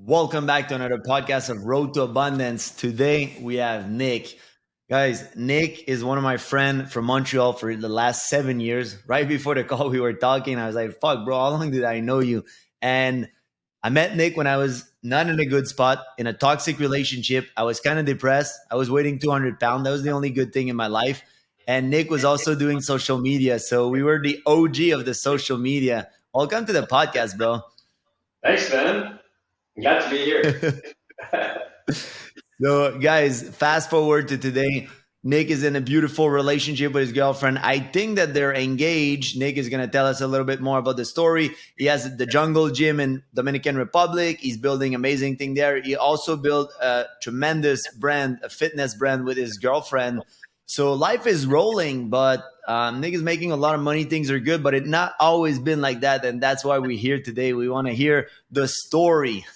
Welcome back to another podcast of Road to Abundance. Today we have Nick. Guys, Nick is one of my friends from Montreal for the last 7 years. Right before the call, we were talking. I was like, fuck, bro, how long did I know you? And I met Nick when I was not in a good spot, in a toxic relationship. I was kind of depressed. I was weighing 200 pounds. That was the only good thing in my life. And Nick was also doing social media. So we were the OG of the social media. Welcome to the podcast, bro. Thanks, man. Glad to be here. So, guys, fast forward to today. Nick is in a beautiful relationship with his girlfriend. I think that they're engaged. Nick is going to tell us a little bit more about the story. He has the Jungle Gym in Dominican Republic. He's building amazing thing there. He also built a tremendous brand, a fitness brand with his girlfriend. So life is rolling, but Nick is making a lot of money. Things are good, but it's not always been like that. And that's why we're here today. We want to hear the story.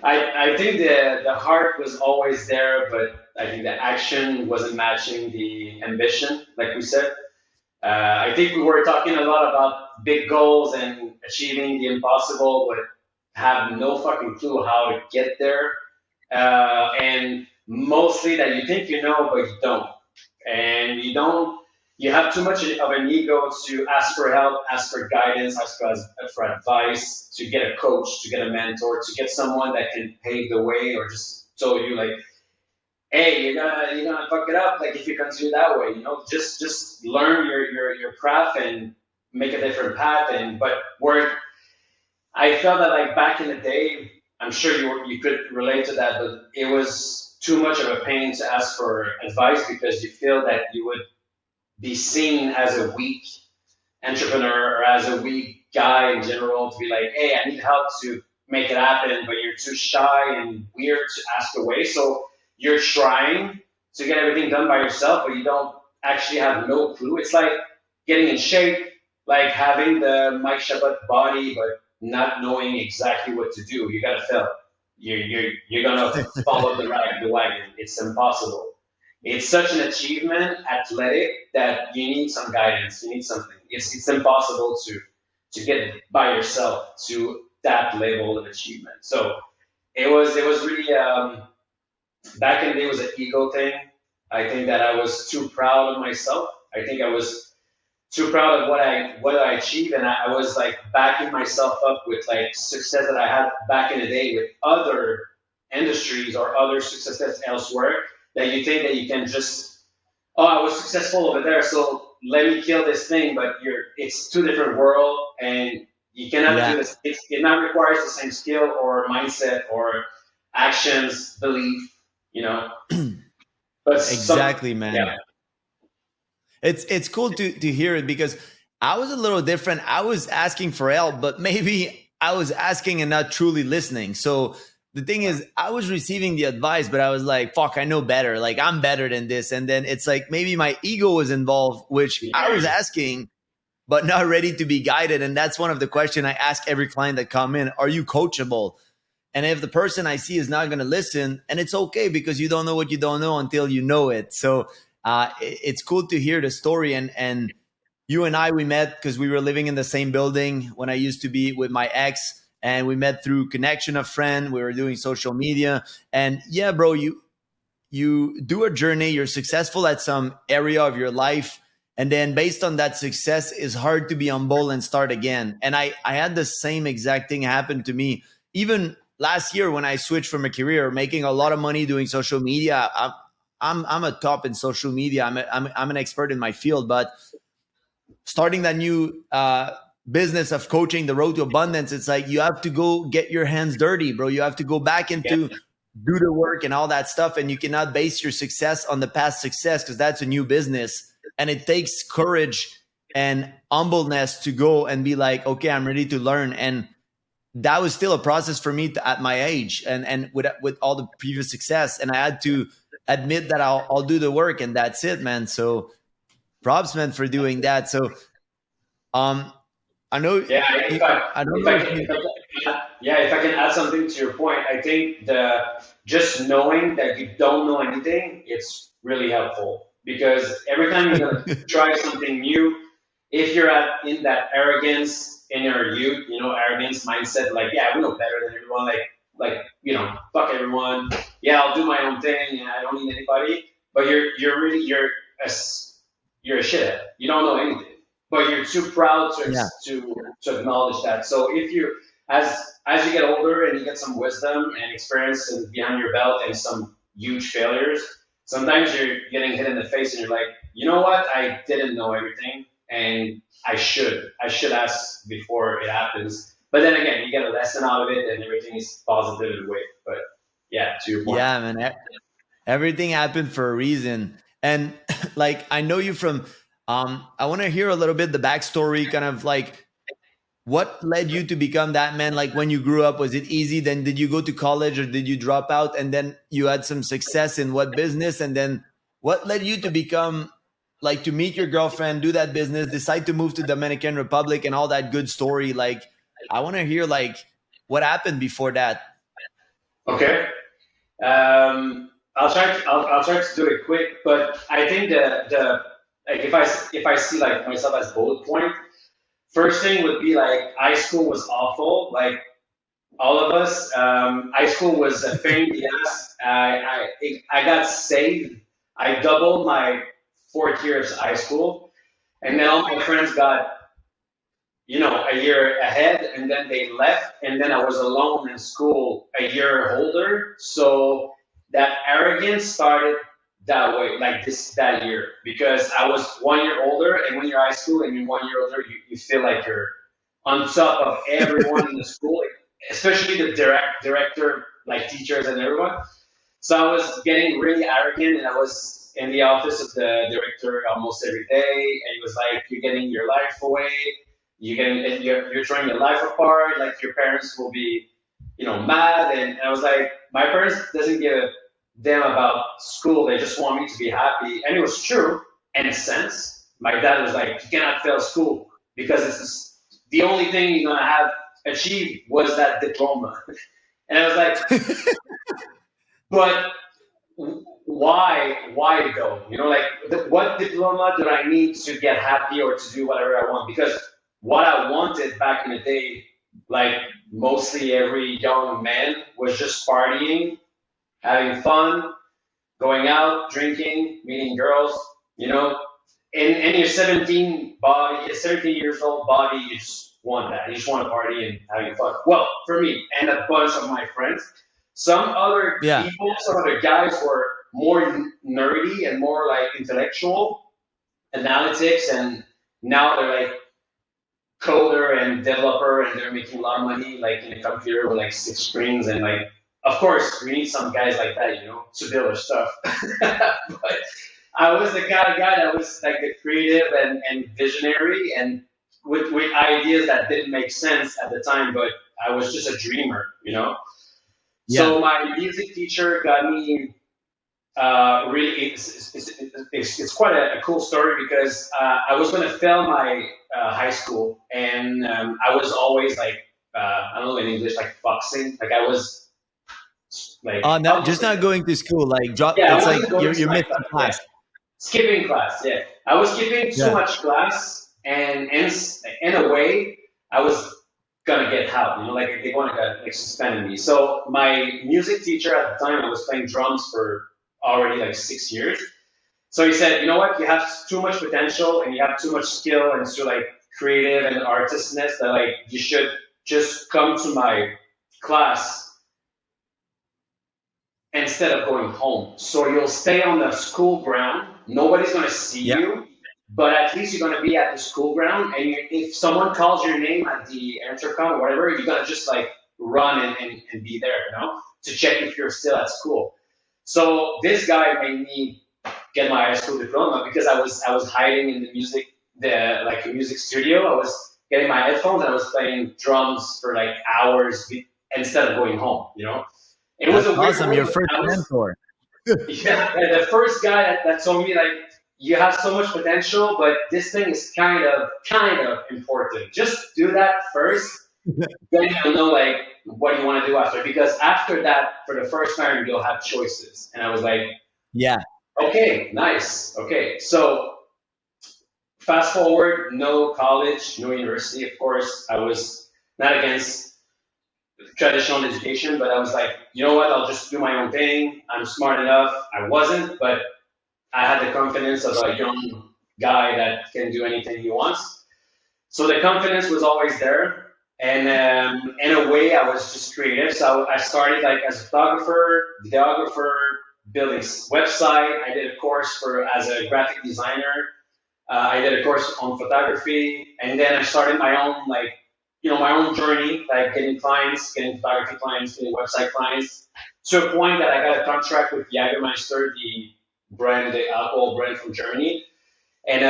I think the heart was always there, but I think the action wasn't matching the ambition, like we said. I think we were talking a lot about big goals and achieving the impossible, but have no fucking clue how to get there. And mostly that you think you know, but you don't. And you have too much of an ego to ask for help, ask for guidance, for advice, to get a coach, to get a mentor, to get someone that can pave the way, or just tell you like, hey, you're gonna fuck it up. Like if you continue that way, just learn your craft and make a different path. But where I felt that like back in the day, I'm sure you could relate to that, but it was too much of a pain to ask for advice because you feel that you would be seen as a weak entrepreneur or as a weak guy in general, to be like, hey, I need help to make it happen, but you're too shy and weird to ask away. So you're trying to get everything done by yourself, but you don't actually have no clue. It's like getting in shape, like having the Mike Shabbat body, but not knowing exactly what to do. You gotta fail. You're gonna follow the wagon. It's impossible. It's such an achievement, athletic, that you need some guidance. You need something. It's impossible to get by yourself to that level of achievement. So it was really back in the day, it was an ego thing. I think that I was too proud of myself. I think I was too proud of what I achieved, and I was like backing myself up with like success that I had back in the day with other industries or other successes elsewhere, that you think that you can just, oh, I was successful over there, so let me kill this thing. But it's two different world, and you cannot do this. It not requires the same skill or mindset or actions, belief, you know. But Exactly, man. yeah. It's cool to hear it because I was a little different. I was asking for help, but maybe I was asking and not truly listening. So the thing is, I was receiving the advice, but I was like, fuck, I know better. Like I'm better than this. And then it's like maybe my ego was involved, which I was asking, but not ready to be guided. And that's one of the questions I ask every client that come in. Are you coachable? And if the person I see is not going to listen, and it's okay because you don't know what you don't know until you know it. So it's cool to hear the story. And you and I, we met because we were living in the same building when I used to be with my ex. And we met through connection of friend. We were doing social media. And yeah, bro, you do a journey. You're successful at some area of your life. And then based on that success, it's hard to be humble and start again. And I had the same exact thing happen to me. Even last year when I switched from a career, making a lot of money doing social media, I'm a top in social media. I'm an expert in my field, but starting that new business of coaching, the road to abundance, it's like you have to go get your hands dirty, bro. You have to go back into do the work and all that stuff, and you cannot base your success on the past success because that's a new business, and it takes courage and humbleness to go and be like, okay, I'm ready to learn. And that was still a process for me at my age and with all the previous success, and I had to admit that I'll do the work, and that's it, man. So props, man, for doing that. So I know. Yeah, I don't know. if I can add something to your point, I think just knowing that you don't know anything, it's really helpful, because every time you're gonna try something new, if you're in that arrogance, in your youth, arrogance mindset, like, yeah, we know better than everyone, fuck everyone. Yeah, I'll do my own thing, and I don't need anybody. But a, you're a shithead. You don't know anything, but you're too proud Yeah. to acknowledge that. So if you, as you get older and you get some wisdom and experience and behind your belt and some huge failures, sometimes you're getting hit in the face and you're like, you know what? I didn't know everything, and I should ask before it happens. But then again, you get a lesson out of it, and everything is positive in a way. But yeah, to your point. Yeah, man. Everything happened for a reason. And like, I know you from, I want to hear a little bit the backstory, kind of like what led you to become that man. Like when you grew up, was it easy? Then did you go to college or did you drop out? And then you had some success in what business? And then what led you to become, like, to meet your girlfriend, do that business, decide to move to Dominican Republic and all that good story? Like, I want to hear like what happened before that. Okay. I'll try to do it quick, but I think the like if I see like myself as bullet point, first thing would be like high school was awful. Like all of us, high school was a pain in the ass. I got saved. I doubled my 4th year of high school, and then all my friends got a year ahead, and then they left, and then I was alone in school a year older. So that arrogance started that way, like that year, because I was 1 year older, and when you're high school and you're 1 year older, you feel like you're on top of everyone in the school, especially the director, like teachers and everyone. So I was getting really arrogant, and I was in the office of the director almost every day, and he was like, "You're getting your life away. You're throwing your life apart. Like your parents will be, mad." And I was like, "My parents doesn't give a damn about school. They just want me to be happy." And it was true in a sense. My dad was like, "You cannot fail school because this is the only thing you're gonna have achieved was that diploma." And I was like, "But why though? Like what diploma do I need to get happy or to do whatever I want?" Because what I wanted back in the day, like mostly every young man, was just partying, having fun, going out, drinking, meeting girls. In your 17 years old body, you just want that. You just want to party and having fun. Well, for me and a bunch of my friends, some other Yeah. people, some other guys were more nerdy and more like intellectual, analytics, and now they're like coder and developer, and they're making a lot of money like in a computer with like 6 screens, and like of course we need some guys like that, to build our stuff. But I was the kind of guy that was like the creative and visionary, and with ideas that didn't make sense at the time, but I was just a dreamer. Yeah. So my music teacher got me really, it's quite a cool story, because I was going to fail my high school, and I was always like, I don't know in English, like foxing. Like I was like, No, just not going to school. Like drop. yeah, I It's like wasn't going to you're my missing class. Yeah, class. skipping class. Yeah, I was skipping too Yeah. much class, and in a way, I was gonna get help. Like they want to like suspend me. So my music teacher at the time, I was playing drums for already like 6 years. So he said, "You know what? You have too much potential, and you have too much skill, and so like creative and artistness, that like you should just come to my class instead of going home. So you'll stay on the school ground. Nobody's going to see Yeah. you, but at least you're going to be at the school ground. And if someone calls your name at the intercom or whatever, you're going to just like run and be there, to check if you're still at school." So this guy made me get my high school diploma, because I was hiding in the like a music studio. I was getting my headphones, and I was playing drums for like hours instead of going home. It was That's a weird awesome. way, Your but first I was, mentor. yeah, the first guy that told me like, "You have so much potential, but this thing is kind of important. Just do that first, then you'll know like what you want to do after. Because after that, for the first time, you'll have choices." And I was like, Yeah. "Okay, nice. Okay." So fast forward, no college, no university. Of course, I was not against traditional education, but I was like, you know what? I'll just do my own thing. I'm smart enough. I wasn't, but I had the confidence of a young guy that can do anything he wants. So the confidence was always there. And in a way, I was just creative. So I started like as a photographer, videographer, building website. I did a course for as a graphic designer. I did a course on photography, and then I started my own my own journey, like getting clients, getting photography clients, getting website clients, to a point that I got a contract with Jagermeister, the brand, the alcohol brand from Germany. And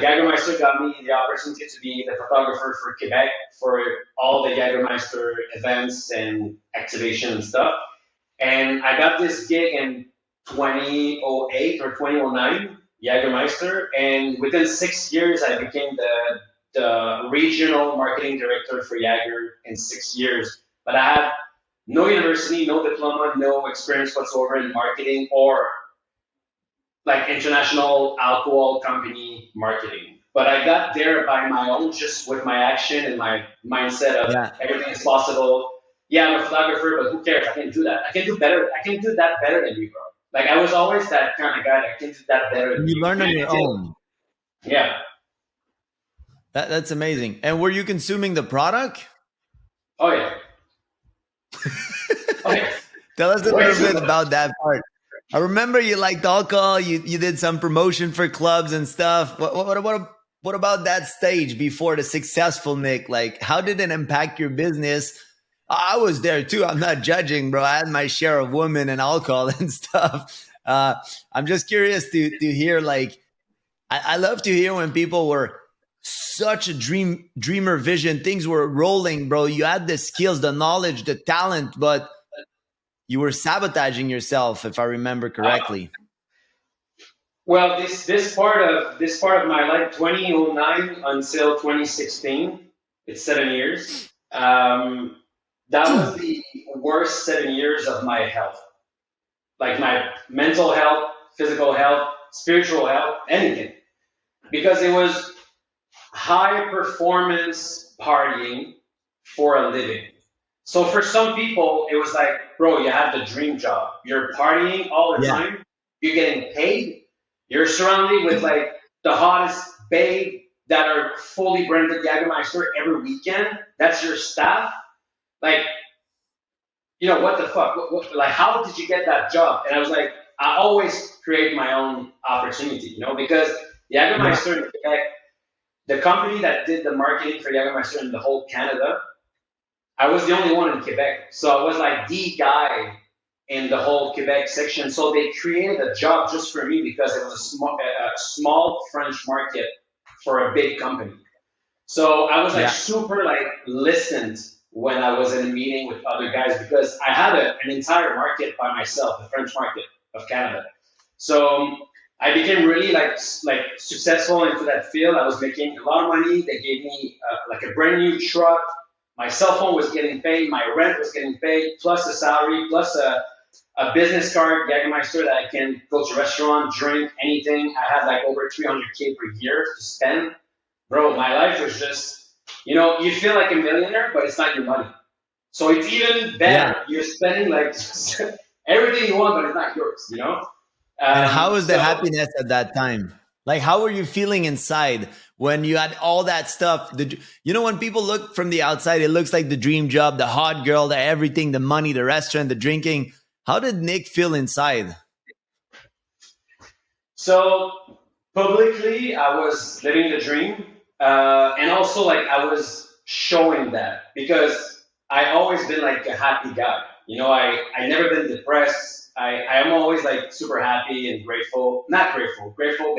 Jagermeister got me the opportunity to be the photographer for Quebec for all the Jagermeister events and activation and stuff. And I got this gig in 2008 or 2009, Jagermeister. And within 6 years, I became the regional marketing director for Jager in 6 years. But I had no university, no diploma, no experience whatsoever in marketing or like international alcohol company marketing. But I got there by my own, just with my action and my mindset of Yeah. everything is possible. Yeah, I'm a photographer, but who cares? I can do that. I can do better. I can do that better than you, bro. Like I was always that kind of guy that can do that better than You you. learn And on I your did. own. Yeah. That's amazing. And were you consuming the product? Oh yeah. Oh yeah. Tell us a Way little too bit much. about that part. I remember you liked alcohol. You did some promotion for clubs and stuff. What about that stage before the successful Nick? Like, how did it impact your business? I was there too. I'm not judging, bro. I had my share of women and alcohol and stuff. I'm just curious to hear. Like, I love to hear when people were such a dreamer vision. Things were rolling, bro. You had the skills, the knowledge, the talent, but you were sabotaging yourself, if I remember Uh, correctly. well, this part of my life, 2009 until 2016, it's 7 years. That was the worst 7 years of my health, like my mental health, physical health, spiritual health, anything, because it was high performance partying for a living. So for some people, it was like, bro, you have the dream job. You're partying all the Yeah, time. You're getting paid. You're surrounded with like the hottest babe that are fully branded Jagermeister every weekend. That's your staff. Like, what the fuck? Like, how did you get that job? And I was like, I always create my own opportunity, because yeah, Jagermeister in Quebec, the company that did the marketing for Jagermeister in the whole Canada, I was the only one in Quebec. So I was like the guy in the whole Quebec section. So they created a job just for me because it was a small French market for a big company. So I was like yeah, super like listened when I was in a meeting with other guys because I had an entire market by myself, the French market of Canada. So I became really like successful into that field. I was making a lot of money. They gave me like a brand new truck. My cell phone was getting paid. My rent was getting paid, plus a salary, plus a business card, Jägermeister, that I can go to restaurant, drink, anything. I had like over 300K per year to spend. Bro, my life was just, you feel like a millionaire, but it's not your money. So it's even yeah. better. You're spending like everything you want, but it's not yours. And how was the So happiness at that time? Like, how were you feeling inside when you had all that stuff? When people look from the outside, it looks like the dream job, the hot girl, the everything, the money, the restaurant, the drinking. How did Nick feel inside? So publicly, I was living the dream, and also like I was showing that because I always been like a happy guy. I never been depressed. I am always like super happy and grateful. Not grateful. Grateful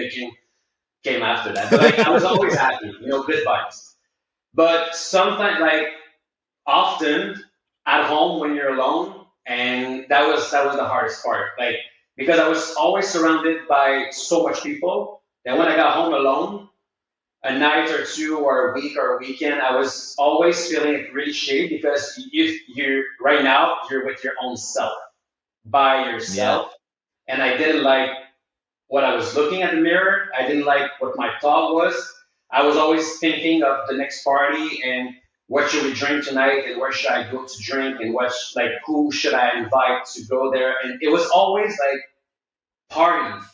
came after that, but like I was always happy. Good vibes. But sometimes, like often at home when you're alone, and that was the hardest part. Like because I was always surrounded by so much people that when I got home alone, a night or two or a week or a weekend, I was always feeling really shitty because if you're right now you're with your own self by Yeah, yourself, and I didn't like what I was looking at the mirror. I didn't like what my thought was. I was always thinking of the next party and what should we drink tonight and where should I go to drink and like who should I invite to go there, and it was always like party,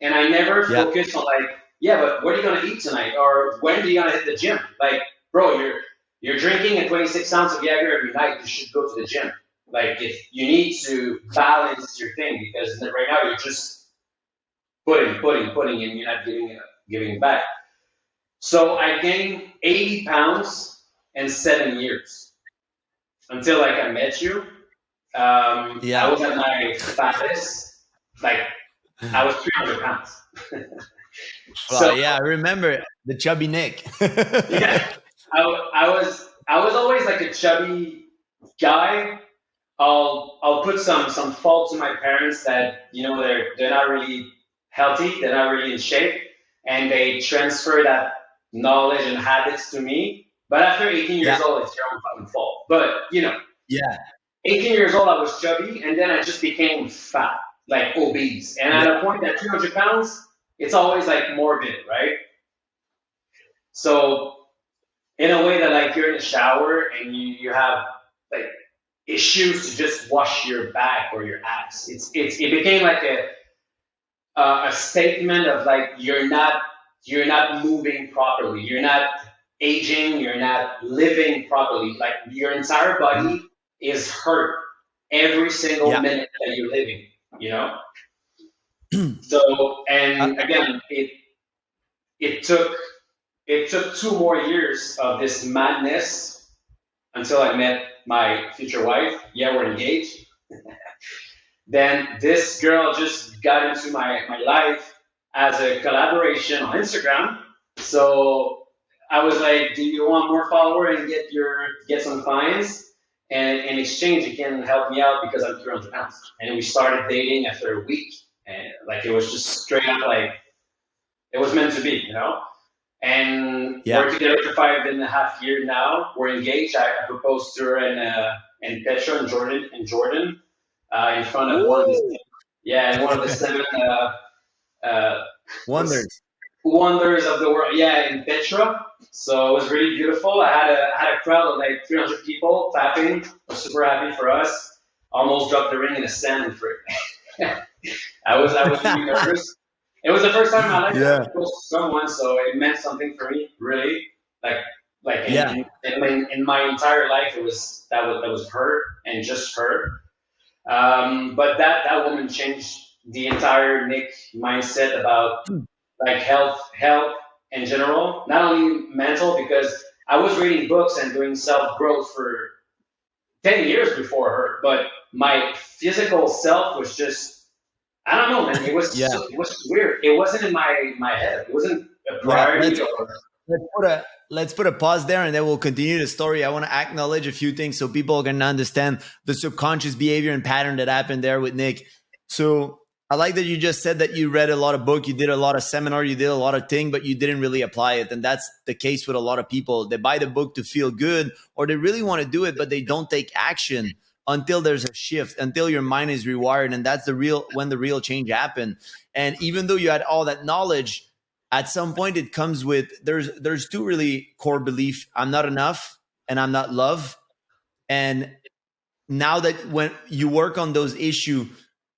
and I never Yeah. focused on like, yeah, but what are you gonna eat tonight, or when are you gonna hit the gym? Like, bro, you're drinking a 26 ounce of Jaeger every night. You should go to the gym. Like, if you need to balance your thing, because right now you're just putting, and you're not giving back. So I gained 80 pounds in 7 years until like I met you. I Yeah. was at my fattest, like I was 300 pounds. Well, So yeah, I remember the chubby Nick. yeah, I was always like a chubby guy. I'll put some fault to my parents that they're not really healthy, they're not really in shape, and they transfer that knowledge and habits to me. But after 18 years Yeah. old, it's your own fucking fault. But Yeah. 18 years old, I was chubby, and then I just became fat, like obese. And Yeah. at a point at 300 pounds, it's always like morbid, right? So in a way that like you're in the shower and you have like issues to just wash your back or your ass. It became like a statement of like you're not moving properly, you're not aging, you're not living properly. Like your entire Mhm. body is hurt every single Yeah. minute that you're living. You know. So Uh, and again, it took it took 2 more years of this madness until I met my future wife. Yeah, we're engaged. Then this girl just got into my life as a collaboration on Instagram. So I was like, "Do you want more followers and get some clients? And in exchange, you can help me out because I'm 300 pounds." And we started dating after a week, and like it was just straight up like it was meant to be. And yeah. we're together for 5.5 years now. We're engaged. I proposed to her in Petra in Jordan, in front of one of the Woo! yeah, one of the seven uh, what's Wonders. wonders of the world. Yeah, in Petra. So it was really beautiful. I had a crowd of like 300 people clapping. I was super happy for us. Almost dropped the ring in the sand for it. I was really nervous. It was the first time in my life that I Yeah. proposed to someone, so it meant something for me, really. Like, like Yeah. in my entire life, that was her and just her. But that woman changed the entire Nick mindset about like health in general, not only mental, because I was reading books and doing self growth for 10 years before her, but my physical self was just, I don't know, man. Yeah. It was weird. It wasn't in my head. It wasn't a Yeah. priority or Let's put a pause there and then we'll continue the story. I want to acknowledge a few things so people can understand the subconscious behavior and pattern that happened there with Nick. So I like that you just said that you read a lot of book, you did a lot of seminar, you did a lot of thing, but you didn't really apply it. And that's the case with a lot of people. They buy the book to feel good or they really want to do it, but they don't take action until there's a shift, until your mind is rewired. And that's when the real change happened. And even though you had all that knowledge, at some point it comes with there's two really core beliefs: I'm not enough and I'm not love. And now that when you work on those issues,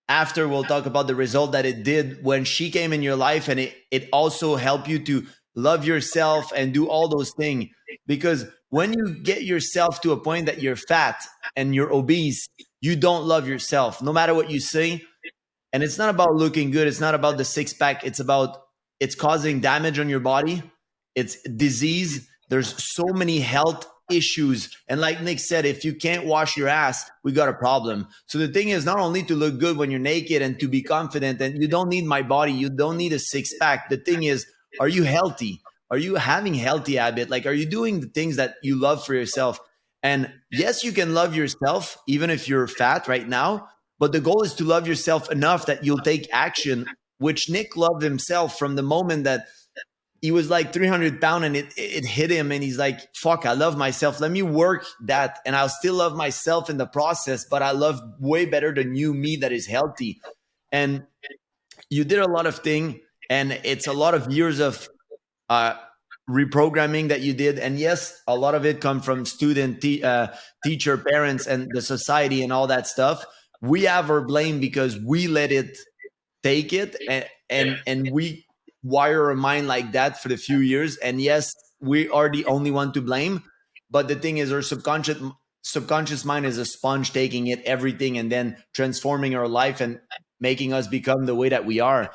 after we'll talk about the result that it did when she came in your life, and it also helped you to love yourself and do all those things. Because when you get yourself to a point that you're fat and you're obese, you don't love yourself no matter what you say. And it's not about looking good, it's not about the six pack, it's causing damage on your body, it's disease, there's so many health issues. And like Nick said, if you can't wash your ass, we got a problem. So the thing is not only to look good when you're naked and to be confident, and you don't need my body, you don't need a six pack. The thing is, are you healthy? Are you having healthy habit? Like, are you doing the things that you love for yourself? And yes, you can love yourself even if you're fat right now, but the goal is to love yourself enough that you'll take action, which Nick loved himself from the moment that he was like 300 pounds and it hit him. And he's like, fuck, I love myself. Let me work that. And I'll still love myself in the process, but I love way better the new me that is healthy. And you did a lot of things, and it's a lot of years of uh, reprogramming that you did, and yes, a lot of it come from teacher, parents, and the society and all that stuff. We have our blame because we let it take it, and we wire a mind like that for the few years. And yes, we are the only one to blame, but the thing is, our subconscious mind is a sponge, taking it everything and then transforming our life and making us become the way that we are.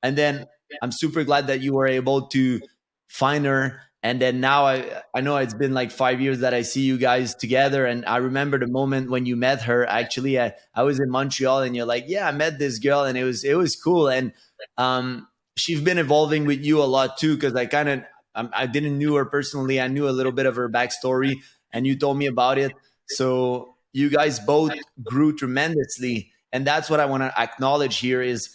And then I'm super glad that you were able to find her. And then now I know it's been like 5 years that I see you guys together. And I remember the moment when you met her. Actually, I was in Montreal, and you're like, yeah, I met this girl, and it was cool. And she's been evolving with you a lot too, because I didn't knew her personally. I knew a little bit of her backstory, and you told me about it. So you guys both grew tremendously. And that's what I want to acknowledge here is,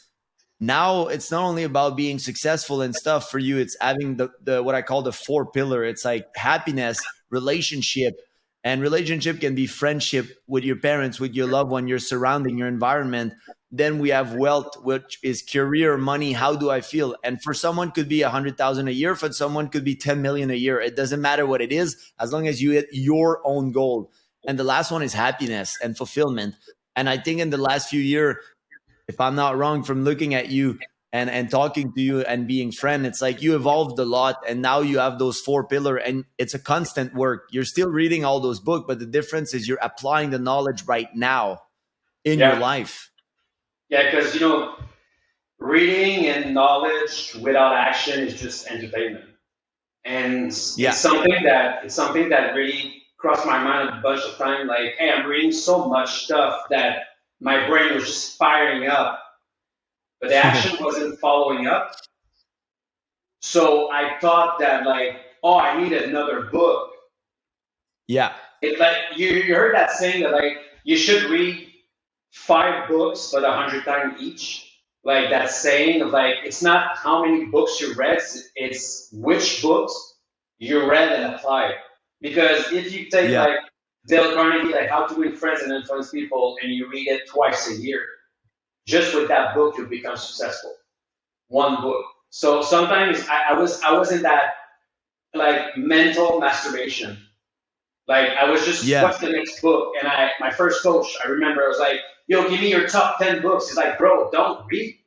now it's not only about being successful and stuff for you, it's having the what I call the four pillar. It's like happiness, relationship, and relationship can be friendship with your parents, with your loved one, your surrounding, your environment. Then we have wealth, which is career, money. How do I feel? And for someone could be 100,000 a year, for someone could be 10 million a year. It doesn't matter what it is, as long as you hit your own goal. And the last one is happiness and fulfillment. And I think in the last few years, if I'm not wrong, from looking at you and talking to you and being friend, it's like you evolved a lot, and now you have those four pillar, and it's a constant work. You're still reading all those books, but the difference is you're applying the knowledge right now in your Yeah, life. yeah, because reading and knowledge without action is just entertainment, and Yeah. it's something that really crossed my mind a bunch of times. Like, hey, I'm reading so much stuff that my brain was just firing up, but the action wasn't following up. So I thought that, like, oh, I need another book. Yeah. It's like you heard that saying that, like, you should read 5 books but 100 times each. Like that saying of, like, it's not how many books you read, it's which books you read and applied. Because if you take, Yeah. like, Dale Carnegie, like How to Win Friends and Influence People, and you read it twice a year, just with that book you become successful. One book. So sometimes I was in that, like, mental masturbation. Like, I was just, Yeah. what's the next book? And my first coach, I remember, I was like, yo, give me your top 10 books. He's like, bro, don't read.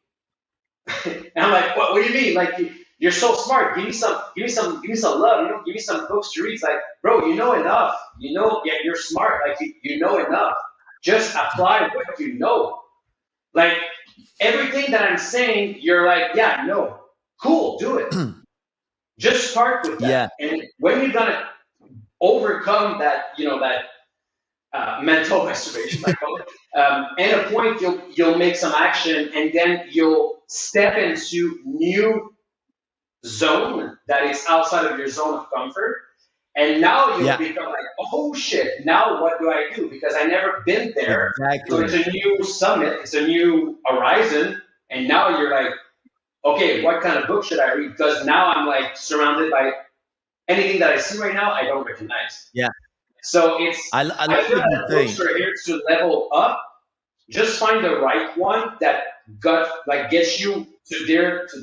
And I'm like, what do you mean? Like, you're so smart. Give me some love. Give me some books to read. It's like, bro, you know enough. Yeah, you're smart. Like, you know enough. Just apply what you know. Like, everything that I'm saying, you're like, yeah, no, cool, do it. Just start with that. Yeah. And when you're gonna overcome that, mental masturbation, I call it. At a point, you'll make some action, and then you'll step into new zone that is outside of your zone of comfort, and now you'll Yeah. become like, oh shit! Now what do I do? Because I never been there, so it's Exactly. a new summit, it's a new horizon, and now you're like, okay, what kind of book should I read? Because now I'm like surrounded by anything that I see right now, I don't recognize. Yeah. So it's, I I love feel what you that books say. are here to level up. Just find the right one that got like gets you to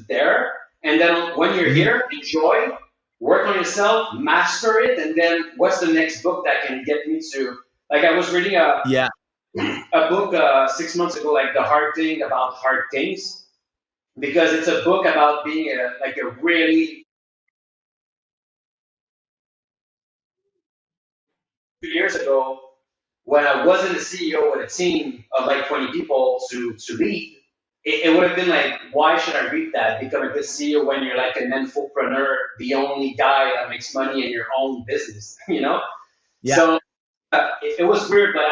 there, and then when you're Mhm. here, enjoy, work on yourself, master it, and then what's the next book that can get me to? Like, I was reading Yeah. a book 6 months ago, like The Hard Thing About Hard Things, because it's a book about being like a really 2 years ago, when I wasn't a CEO with a team of like 20 people to lead, it would have been like, why should I read that? Become a good CEO when you're like an entrepreneur, the only guy that makes money in your own business, you know? Yeah. So it was weird, but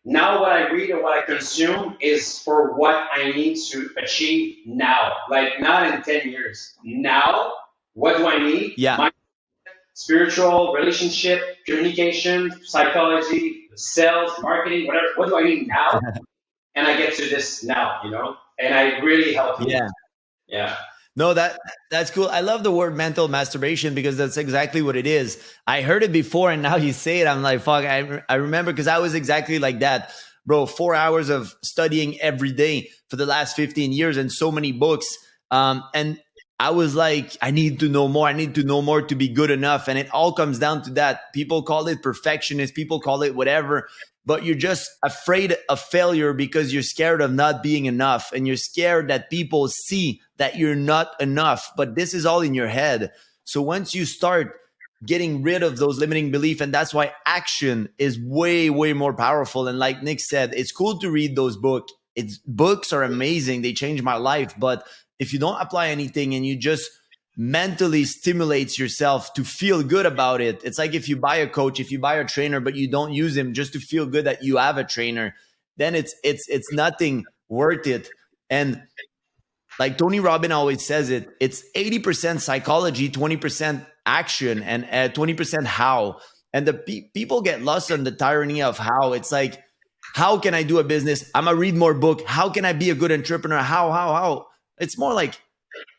now what I read and what I consume is for what I need to achieve now, like not in 10 years. Now, what do I need? Yeah. Spiritual, relationship, communication, psychology, sales, marketing, whatever. What do I need now? And I get to this now. And I really helped me. Yeah. Yeah. No, that's cool. I love the word mental masturbation because that's exactly what it is. I heard it before, and now you say it, I'm like, fuck. I remember because I was exactly like that, bro. 4 hours of studying every day for the last 15 years and so many books. And I was like, I need to know more. I need to know more to be good enough. And it all comes down to that. People call it perfectionist, people call it whatever, but you're just afraid of failure because you're scared of not being enough. And you're scared that people see that you're not enough. But this is all in your head. So once you start getting rid of those limiting beliefs, and that's why action is way, way more powerful. And like Nick said, it's cool to read those books. It's books are amazing. They changed my life. But if you don't apply anything and you just mentally stimulates yourself to feel good about it, it's like if you buy a coach, if you buy a trainer, but you don't use him just to feel good that you have a trainer, then it's nothing worth it. And like Tony Robbins always says it, it's 80% psychology, 20% action, and 20% how. And the people get lost on the tyranny of how. It's like, how can I do a business? I'm gonna read more book. How can I be a good entrepreneur? How? It's more like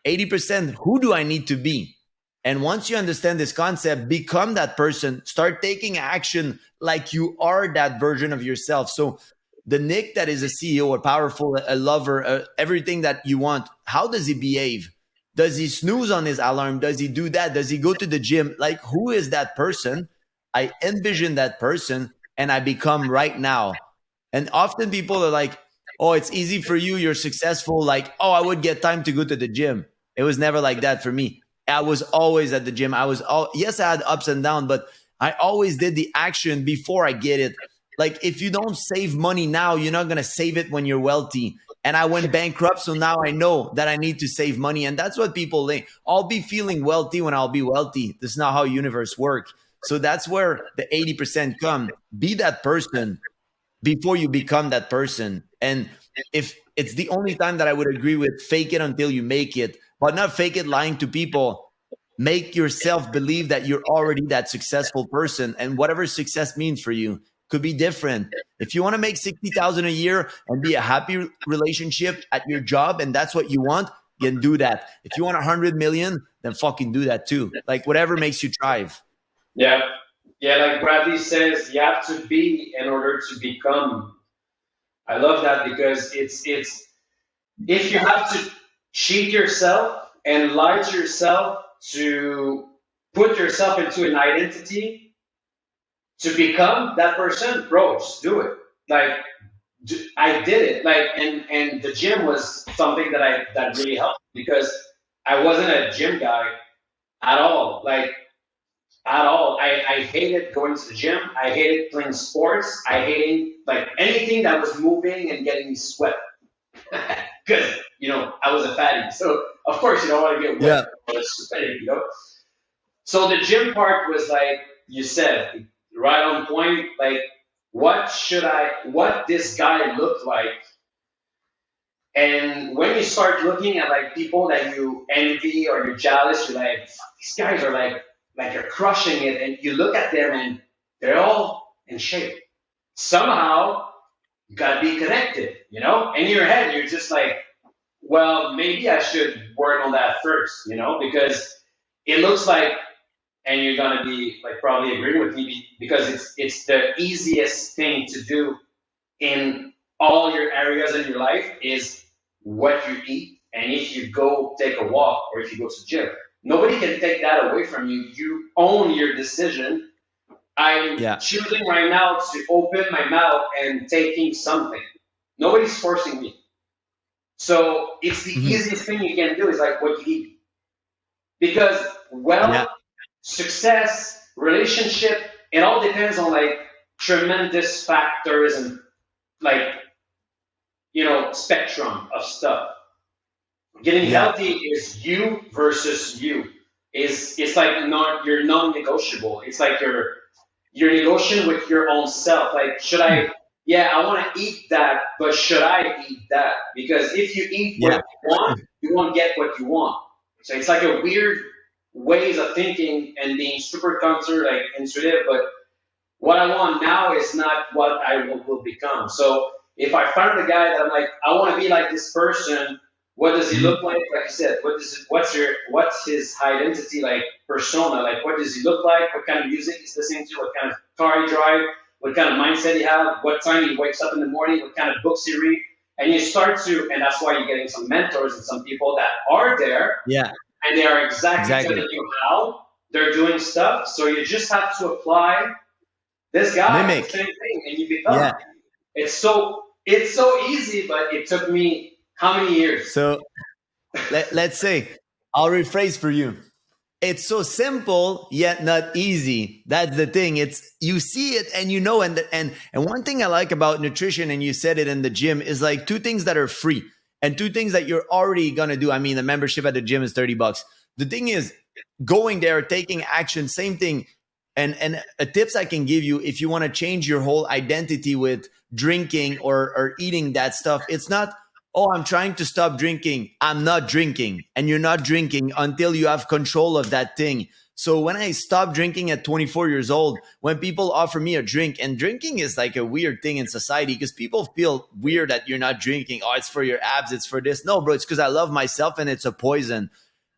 80%, who do I need to be? And once you understand this concept, become that person, start taking action like you are that version of yourself. So the Nick that is a CEO, a powerful, a lover, everything that you want, how does he behave? Does he snooze on his alarm? Does he do that? Does he go to the gym? Like, who is that person? I envision that person and I become right now. And often people are like, oh, it's easy for you. You're successful. Like, oh, I would get time to go to the gym. It was never like that for me. I was always at the gym. Yes, I had ups and downs, but I always did the action before I get it. Like, if you don't save money now, you're not going to save it when you're wealthy. And I went bankrupt. So now I know that I need to save money. And that's what people think. I'll be feeling wealthy when I'll be wealthy. This is not how universe works. So that's where the 80% come. Be that person before you become that person. And if it's the only time that I would agree with, fake it until you make it, but not fake it lying to people. Make yourself believe that you're already that successful person, and whatever success means for you could be different. If you want to make 60,000 a year and be a happy relationship at your job, and that's what you want, you can do that. If you want 100 million, then fucking do that too. Like, whatever makes you thrive. Yeah. Yeah, like Bradley says, you have to be in order to become. I love that because it's if you have to cheat yourself and lie to yourself to put yourself into an identity to become that person, bro, just do it. Like I did it. Like and the gym was something that really helped because I wasn't a gym guy at all. Like at all. I hated going to the gym. I hated playing sports. I hated like anything that was moving and getting me sweat. Because I was a fatty, so of course you don't want to get wet. Yeah. But it's sweating. So the gym part was like you said, right on point. Like, what this guy looked like, and when you start looking at like people that you envy or you're jealous, you're like, these guys are like you're crushing it, and you look at them and they're all in shape. Somehow, you gotta be connected, In your head, you're just like, well, maybe I should work on that first, because it looks like, and you're gonna be like probably agreeing with me because it's the easiest thing to do in all your areas in your life is what you eat, and if you go take a walk or if you go to the gym. Nobody can take that away from you. You own your decision. I'm choosing right now to open my mouth and taking something. Nobody's forcing me. So it's the easiest thing you can do is like what you eat. Because success, relationship, it all depends on like tremendous factors and like, spectrum of stuff. Getting healthy is you versus you. It's like you're non-negotiable. It's like you're negotiating with your own self. Like, should I? Yeah, I want to eat that, but should I eat that? Because if you eat what you want, you won't get what you want. So it's like a weird ways of thinking and being super like intuitive. But what I want now is not what I will become. So if I find a guy that I'm like, I want to be like this person. What does he look like? Like you said, what's his identity, like persona? Like, what does he look like? What kind of music he's listening to? What kind of car he drive? What kind of mindset he have? What time he wakes up in the morning? What kind of books he read? And you start to, and that's why you're getting some mentors and some people that are there. Yeah. and they are exactly Exactly. telling you how they're doing stuff. So you just have to apply this guy, the Mimic. same thing, and you become. Yeah. It's so easy, but it took me how many years? So let's say I'll rephrase for you. It's so simple yet not easy. That's the thing. It's you see it and you know, and one thing I like about nutrition, and you said it in the gym, is like two things that are free and two things that you're already gonna do. I mean, the membership at the gym is $30. The thing is going there, taking action, same thing. And tips I can give you if you want to change your whole identity with drinking or eating that stuff. It's not, oh, I'm trying to stop drinking. I'm not drinking. And you're not drinking until you have control of that thing. So when I stopped drinking at 24 years old, when people offer me a drink, and drinking is like a weird thing in society because people feel weird that you're not drinking. Oh, it's for your abs. It's for this. No, bro, it's because I love myself and it's a poison.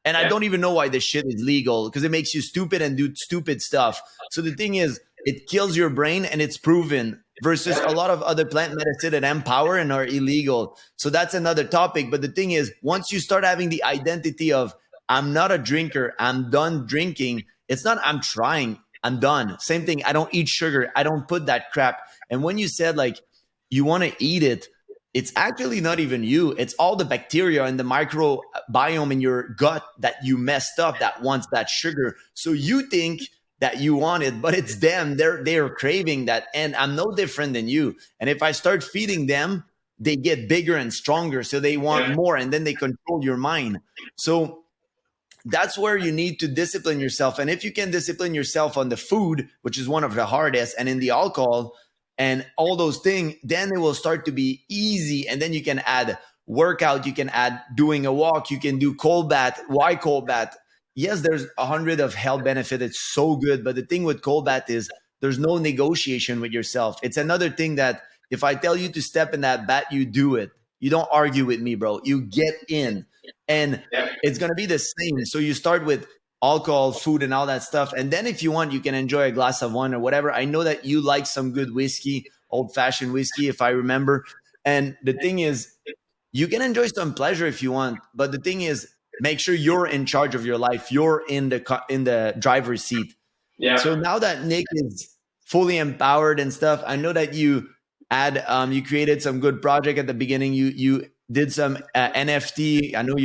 And I Yeah, don't even know why this shit is legal because it makes you stupid and do stupid stuff. So the thing is, it kills your brain and it's proven versus a yeah, lot of other plant medicine that empower and are illegal. So that's another topic. But the thing is, once you start having the identity of, I'm not a drinker, I'm done drinking, it's not, I'm trying, I'm done. Same thing. I don't eat sugar. I don't put that crap. And when you said like, you want to eat it, it's actually not even you. It's all the bacteria and the microbiome in your gut that you messed up that wants that sugar. So you think that you want it, but it's them. They're craving that. And I'm no different than you. And if I start feeding them, they get bigger and stronger. So they want yeah, more and then they control your mind. So that's where you need to discipline yourself. And if you can discipline yourself on the food, which is one of the hardest, and in the alcohol and all those things, then it will start to be easy. And then you can add workout, you can add doing a walk, you can do cold bath. Why cold bath? Yes, there's 100 of health benefit. It's so good. But the thing with cold bath is there's no negotiation with yourself. It's another thing that if I tell you to step in that bath, you do it. You don't argue with me, bro. You get in. And yeah, it's going to be the same. So you start with alcohol, food, and all that stuff. And then if you want, you can enjoy a glass of wine or whatever. I know that you like some good whiskey, old fashioned whiskey, if I remember. And the thing is, you can enjoy some pleasure if you want. But the thing is, make sure you're in charge of your life. You're in the driver's seat. yeah. So now that Nick is fully empowered and stuff, I know that you created some good project at the beginning. You did some NFT. I know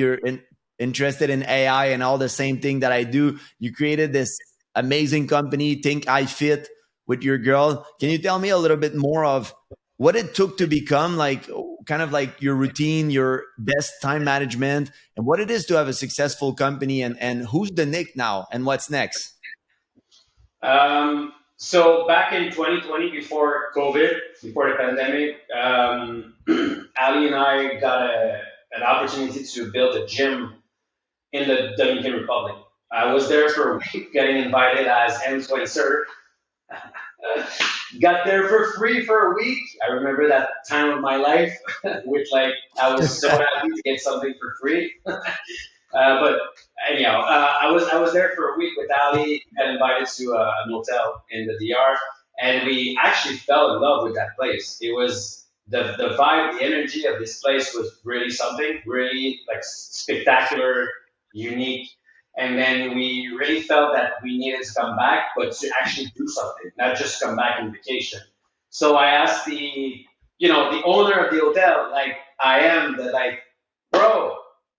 interested in AI and all the same thing that I do. You created this amazing company, Think I Fit, with your girl. Can you tell me a little bit more of what it took to become like kind of like your routine, your best time management, and what it is to have a successful company, and who's the Nick now and what's next? So back in 2020, before COVID, before the pandemic, Ali and I got an opportunity to build a gym in the Dominican Republic. I was there for a week, getting invited as influencer. Got there for free for a week. I remember that time of my life, which like I was so happy to get something for free. But anyhow, I was there for a week with Ali. Got invited to an hotel in the DR, and we actually fell in love with that place. It was the vibe, the energy of this place was really something, really like spectacular, unique. And then we really felt that we needed to come back, but to actually do something, not just come back on vacation. So I asked the owner of the hotel, like I am, the like, bro,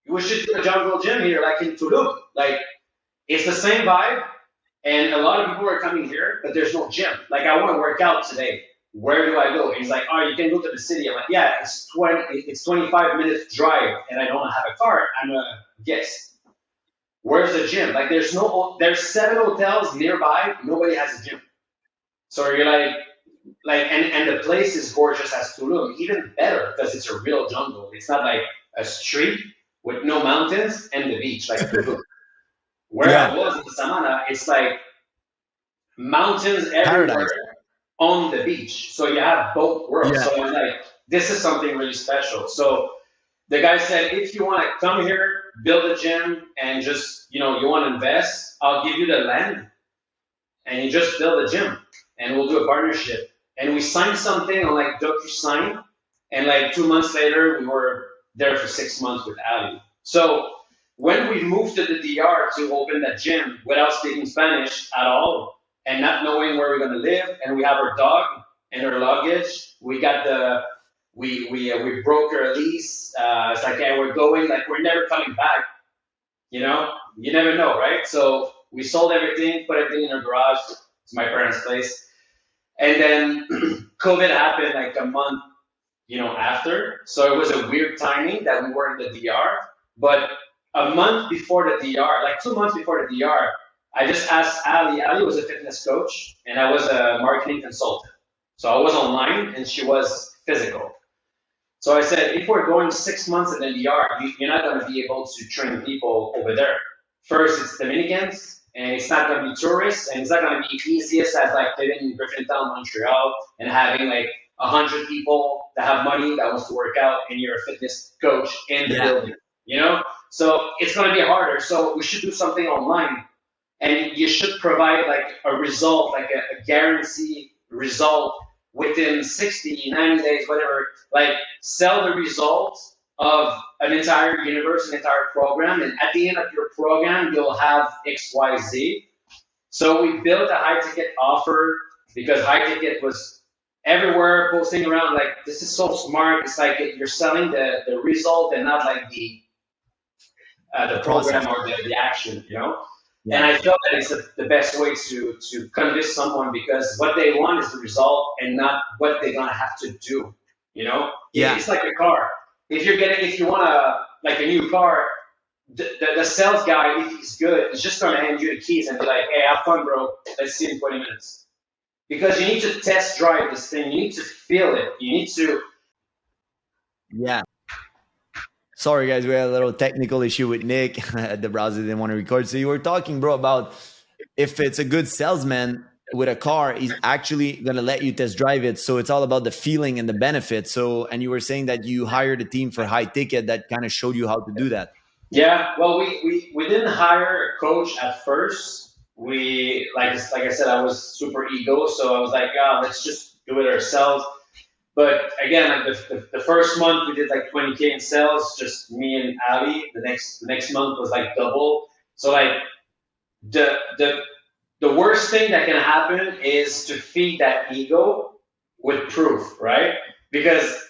we should do a jungle gym here, like in Tulum. Like it's the same vibe, and a lot of people are coming here, but there's no gym. Like I want to work out today. Where do I go? And he's like, oh, you can go to the city. I'm like, yeah, it's 25 minutes drive, and I don't have a car. I'm a guest. Where's the gym? Like there's 7 hotels nearby. Nobody has a gym. So you're like, and the place is gorgeous as Tulum, even better because it's a real jungle. It's not like a street with no mountains and the beach like Tulum. Where I Yeah, was in Samana, it's like mountains everywhere paradise. on the beach. So you have both worlds. Yeah, So I'm like, this is something really special. So the guy said, if you want to come here, build a gym, and just you want to invest, I'll give you the land, and you just build a gym, and we'll do a partnership. And we signed something on like DocuSign, and like 2 months later, we were there for 6 months with Ali. So when we moved to the DR to open that gym without speaking Spanish at all and not knowing where we're going to live, and we have our dog and our luggage, we broke our lease. It's like, hey, we're going, like we're never coming back. You never know, right? So we sold everything, put everything in our garage. It's my parents' place, and then COVID happened like a month, after. So it was a weird timing that we were in the DR. But a month before the DR, like 2 months before the DR, I just asked Ali. Ali was a fitness coach, and I was a marketing consultant. So I was online, and she was physical. So I said, if we're going 6 months in NDR, you're not going to be able to train people over there. First, it's Dominicans, and it's not going to be tourists, and it's not going to be easiest as like living in Griffintown, Montreal, and having like 100 people that have money that wants to work out, and you're a fitness coach in the building. So it's going to be harder. So we should do something online, and you should provide like a result, like a guaranteed result within 60, 90 days, whatever, like sell the results of an entire universe, an entire program. And at the end of your program, you'll have X, Y, Z. So we built a high ticket offer because high ticket was everywhere posting around like, this is so smart. It's like you're selling the result and not like the program or the action, Yeah. And I felt that it's the best way to convince someone because what they want is the result and not what they're gonna have to do. Yeah. It's like a car. If you want a new car, the sales guy, if he's good, is just gonna hand you the keys and be like, hey, have fun, bro. Let's see in 20 minutes. Because you need to test drive this thing. You need to feel it. You need to. Yeah. Sorry, guys, we had a little technical issue with Nick. The browser didn't want to record. So you were talking, bro, about if it's a good salesman with a car, he's actually going to let you test drive it. So it's all about the feeling and the benefit. So, and you were saying that you hired a team for high ticket that kind of showed you how to do that. Yeah, well, we didn't hire a coach at first. We like I said, I was super ego, so I was like, let's just do it ourselves. But again, like the first month we did like 20K in sales, just me and Ali. The next month was like double. So like the worst thing that can happen is to feed that ego with proof, right? Because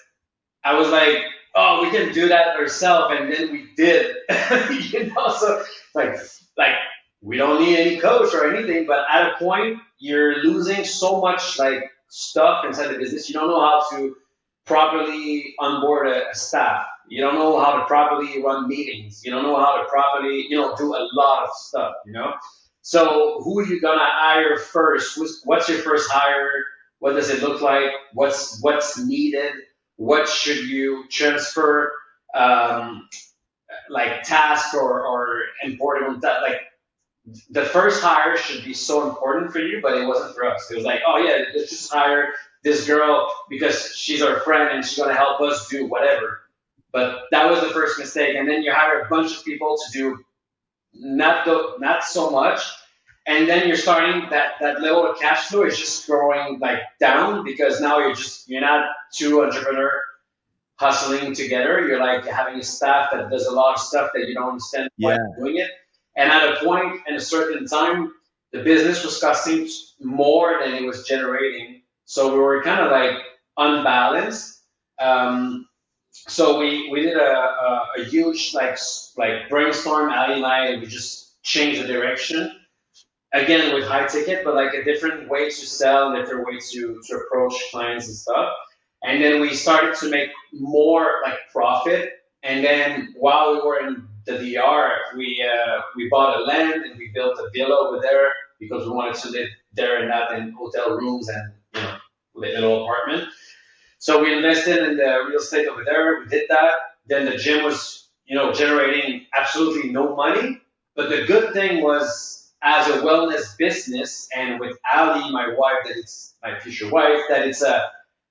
I was like, oh, we can do that ourselves, and then we did, So like we don't need any coach or anything, but at a point you're losing so much like stuff inside the business. You don't know how to properly onboard a staff. You don't know how to properly run meetings. You don't know how to properly, do a lot of stuff, So who are you gonna hire first? What's your first hire? What does it look like? What's needed? What should you transfer, like task or important, like the first hire should be so important for you, but it wasn't for us. It was like, oh yeah, let's just hire this girl because she's our friend and she's gonna help us do whatever. But that was the first mistake. And then you hire a bunch of people to do not so much, and then you're starting that level of cash flow is just growing like down because now you're not two entrepreneur hustling together. You're like having a staff that does a lot of stuff that you don't understand why you're doing it. And at a point in a certain time, the business was costing more than it was generating. So we were kind of like unbalanced. So we did a huge like brainstorm, Ali and I, and we just changed the direction. Again, with high ticket, but like a different way to sell, different way to approach clients and stuff. And then we started to make more like profit. And then while we were in the DR, we bought a land and we built a villa over there because we wanted to live there and not in hotel rooms and little apartment. So we invested in the real estate over there. We did that. Then the gym was generating absolutely no money. But the good thing was, as a wellness business, and with Ali, my wife, that it's my future wife, that it's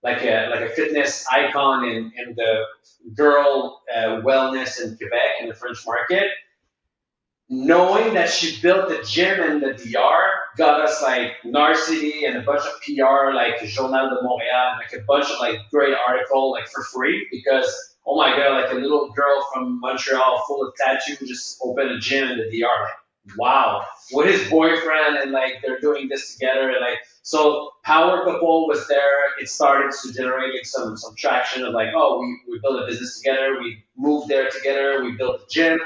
like a fitness icon in the girl wellness in Quebec, in the French market. Knowing that she built the gym in the DR got us like Narcity and a bunch of PR, like Journal de Montréal, like a bunch of like great article like for free because oh my god, like a little girl from Montreal full of tattoos just opened a gym in the DR. Like, wow, with his boyfriend, and like they're doing this together, and like so power couple was there. It started to generate like some traction of like, oh, we built a business together, we moved there together, we built a gym,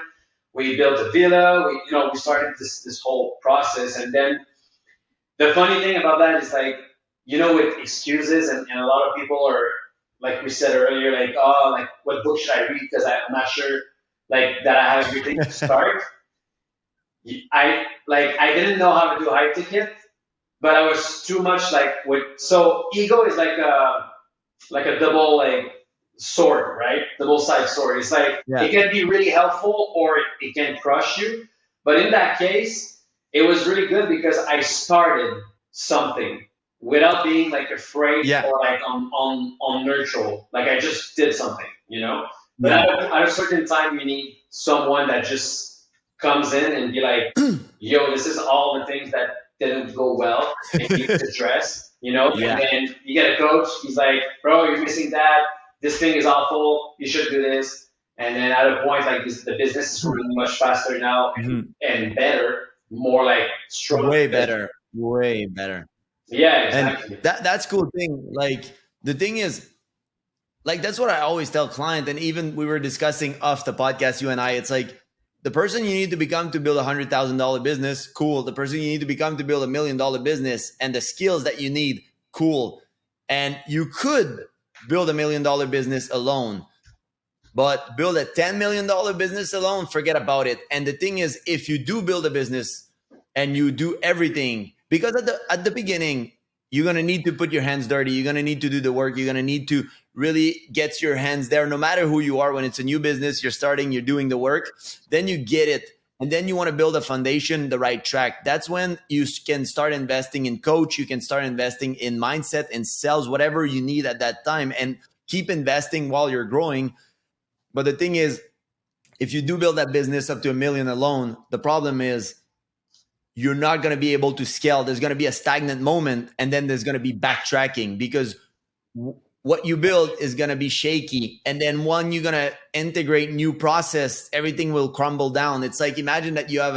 we built a villa, we started this whole process. And then the funny thing about that is like, with excuses, and a lot of people are, like we said earlier, like, oh, like what book should I read because I'm not sure like that I have everything to start. I didn't know how to do high ticket, but I was too much like with, so ego is like a double like sword, right? Double side sword. It's like Yeah. it can be really helpful or it can crush you. But in that case, it was really good because I started something without being like afraid Yeah. or like on neutral. Like I just did something. But Yeah. at a certain time, you need someone that just comes in and be like, "Yo, this is all the things that didn't go well and you need to address." And Yeah. then you get a coach. He's like, "Bro, you're missing that. This thing is awful. You should do this." And then at a point like this, the business is growing much faster now Mhm. and better, more like strong. Way better. Way better. Yeah, And exactly. that's cool thing. Like the thing is, like that's what I always tell client. And even we were discussing off the podcast, you and I, it's like the person you need to become to build $100,000 business, cool. The person you need to become to build $1 million business, and the skills that you need, cool. And you could build $1 million business alone, but build a $10 million business alone, forget about it. And the thing is, if you do build a business and you do everything, because at the beginning, you're gonna need to put your hands dirty. You're gonna need to do the work. You're gonna need to really get your hands there. No matter who you are, when it's a new business, you're starting, you're doing the work. Then you get it, and then you want to build a foundation, the right track. That's when you can start investing in coach. You can start investing in mindset and sales, whatever you need at that time, and keep investing while you're growing. But the thing is, if you do build that business up to 1 million alone, the problem is you're not going to be able to scale. There's going to be a stagnant moment, and then there's going to be backtracking because what you build is going to be shaky. And then when you're going to integrate new process, everything will crumble down. It's like, imagine that you have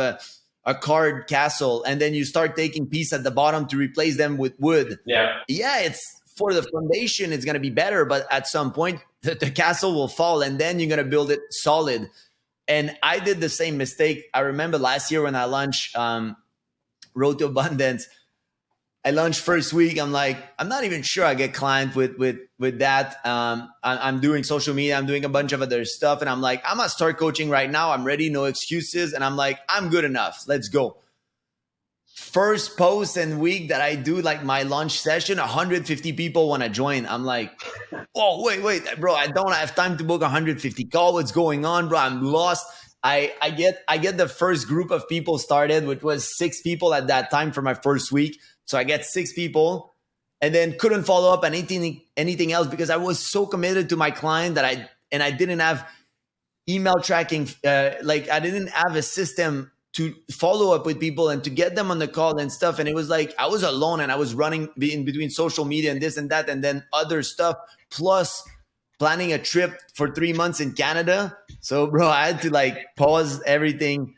a card castle and then you start taking pieces at the bottom to replace them with wood. Yeah. Yeah, it's for the foundation, it's going to be better, but at some point the castle will fall, and then you're going to build it solid. And I did the same mistake. I remember last year when I launched Road to Abundance, I launched first week. I'm like, I'm not even sure I get client with that. I'm doing social media. I'm doing a bunch of other stuff. And I'm like, I'm going to start coaching right now. I'm ready. No excuses. And I'm like, I'm good enough. Let's go. First post and week that I do like my launch session, 150 people want to join. I'm like, oh, wait, bro, I don't have time to book 150 call. What's going on, bro? I'm lost. I get the first group of people started, which was 6 people at that time for my first week. So I get 6 people, and then couldn't follow up on anything else because I was so committed to my client that I didn't have email tracking. Like I didn't have a system to follow up with people and to get them on the call and stuff. And it was like I was alone and I was running in between social media and this and that and then other stuff, plus planning a trip for 3 months in Canada. So bro, I had to like pause everything,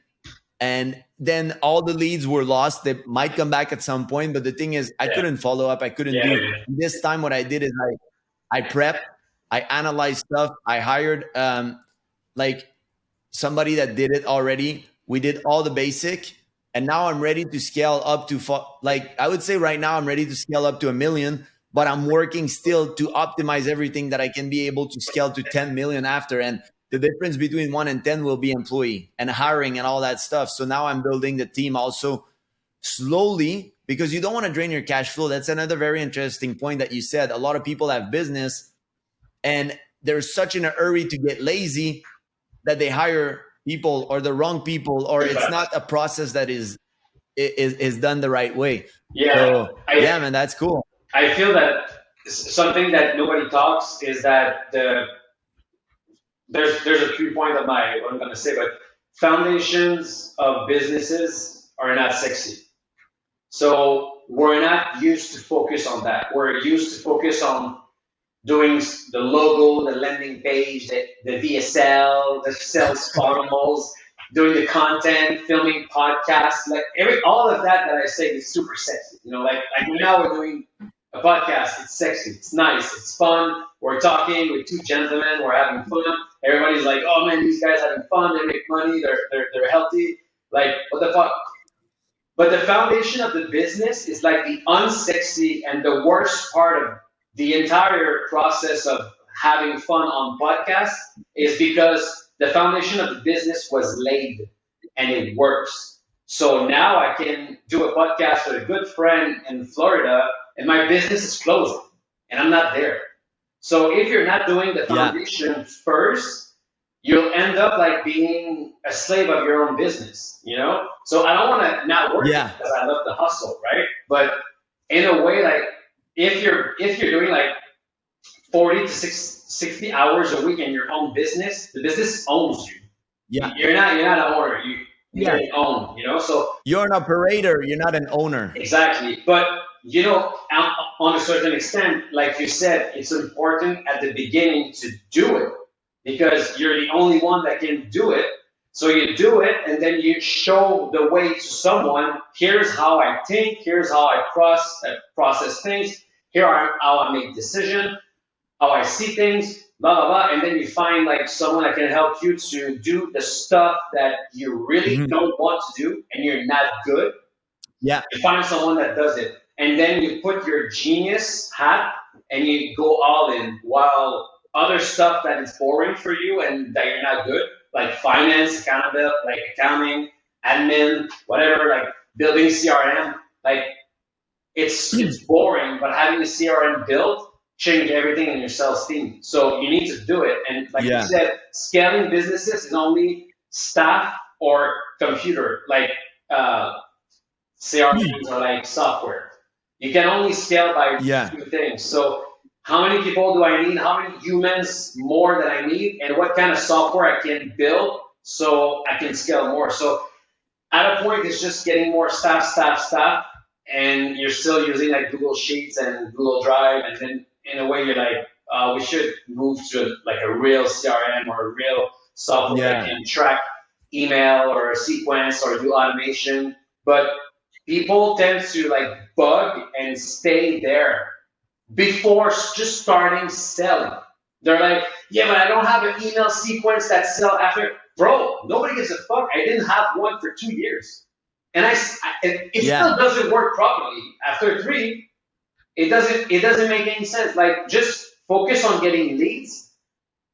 and then all the leads were lost. They might come back at some point, but the thing is I couldn't follow up. I couldn't do. This time what I did is I prepped, I analyzed stuff, I hired like somebody that did it already. We did all the basic, and now I'm ready to scale up to like I would say right now I'm ready to scale up to 1 million, but I'm working still to optimize everything that I can be able to scale to 10 million after. And the difference between 1 and 10 will be employee and hiring and all that stuff. So now I'm building the team also slowly, because you don't want to drain your cash flow. That's another very interesting point that you said. A lot of people have business and they're such in a hurry to get lazy that they hire people or the wrong people, or it's not a process that is done the right way. Yeah. So yeah, man, that's cool. I feel that something that nobody talks is that there's a few point of my what I'm gonna say, but foundations of businesses are not sexy. So we're not used to focus on that. We're used to focus on doing the logo, the landing page, the VSL, the sales funnels, doing the content, filming podcasts, like all of that I say is super sexy. Like now we're doing a podcast. It's sexy. It's nice. It's fun. We're talking with two gentlemen. We're having fun. Everybody's like, oh man, these guys having fun. They make money. They're healthy. Like, what the fuck? But the foundation of the business is like the unsexy and the worst part of the entire process of having fun on podcasts is because the foundation of the business was laid and it works. So now I can do a podcast with a good friend in Florida and my business is closing and I'm not there. So if you're not doing the Yeah. foundation first, you'll end up like being a slave of your own business. So I don't want to not work Yeah. because I love the hustle, right? But in a way, like if you're doing like 40 to 60 hours a week in your own business, the business owns you. Yeah. You're not an owner. You're Yeah. own. So You're an operator. You're not an owner. exactly. But on a certain extent, like you said, it's important at the beginning to do it because you're the only one that can do it. So you do it, and then you show the way to someone. Here's how I think. Here's how I process things. Here are how I make decisions, how I see things, blah blah blah. And then you find like someone that can help you to do the stuff that you really Mhm. don't want to do, and you're not good. Yeah. You find someone that does it, and then you put your genius hat and you go all in. While other stuff that is boring for you and that you're not good, like finance, accountability, like accounting, admin, whatever, like building CRM, like it's boring, but having a CRM built change everything in your sales team. So you need to do it. And like you Yeah. said, scaling businesses is only staff or computer. Like CRMs are like software. You can only scale by Yeah. two things. So how many people do I need? How many humans more that I need? And what kind of software I can build so I can scale more? So at a point, it's just getting more staff, and you're still using like Google Sheets and Google Drive, and then in a way you're like, we should move to like a real CRM or a real software that Yeah. can track email or sequence or do automation. But people tend to like bug and stay there before just starting selling. They're like, yeah, but I don't have an email sequence that sell after. Bro, nobody gives a fuck. I didn't have one for 2 years. And it Yeah. still doesn't work properly. After three, it doesn't make any sense. Like just focus on getting leads,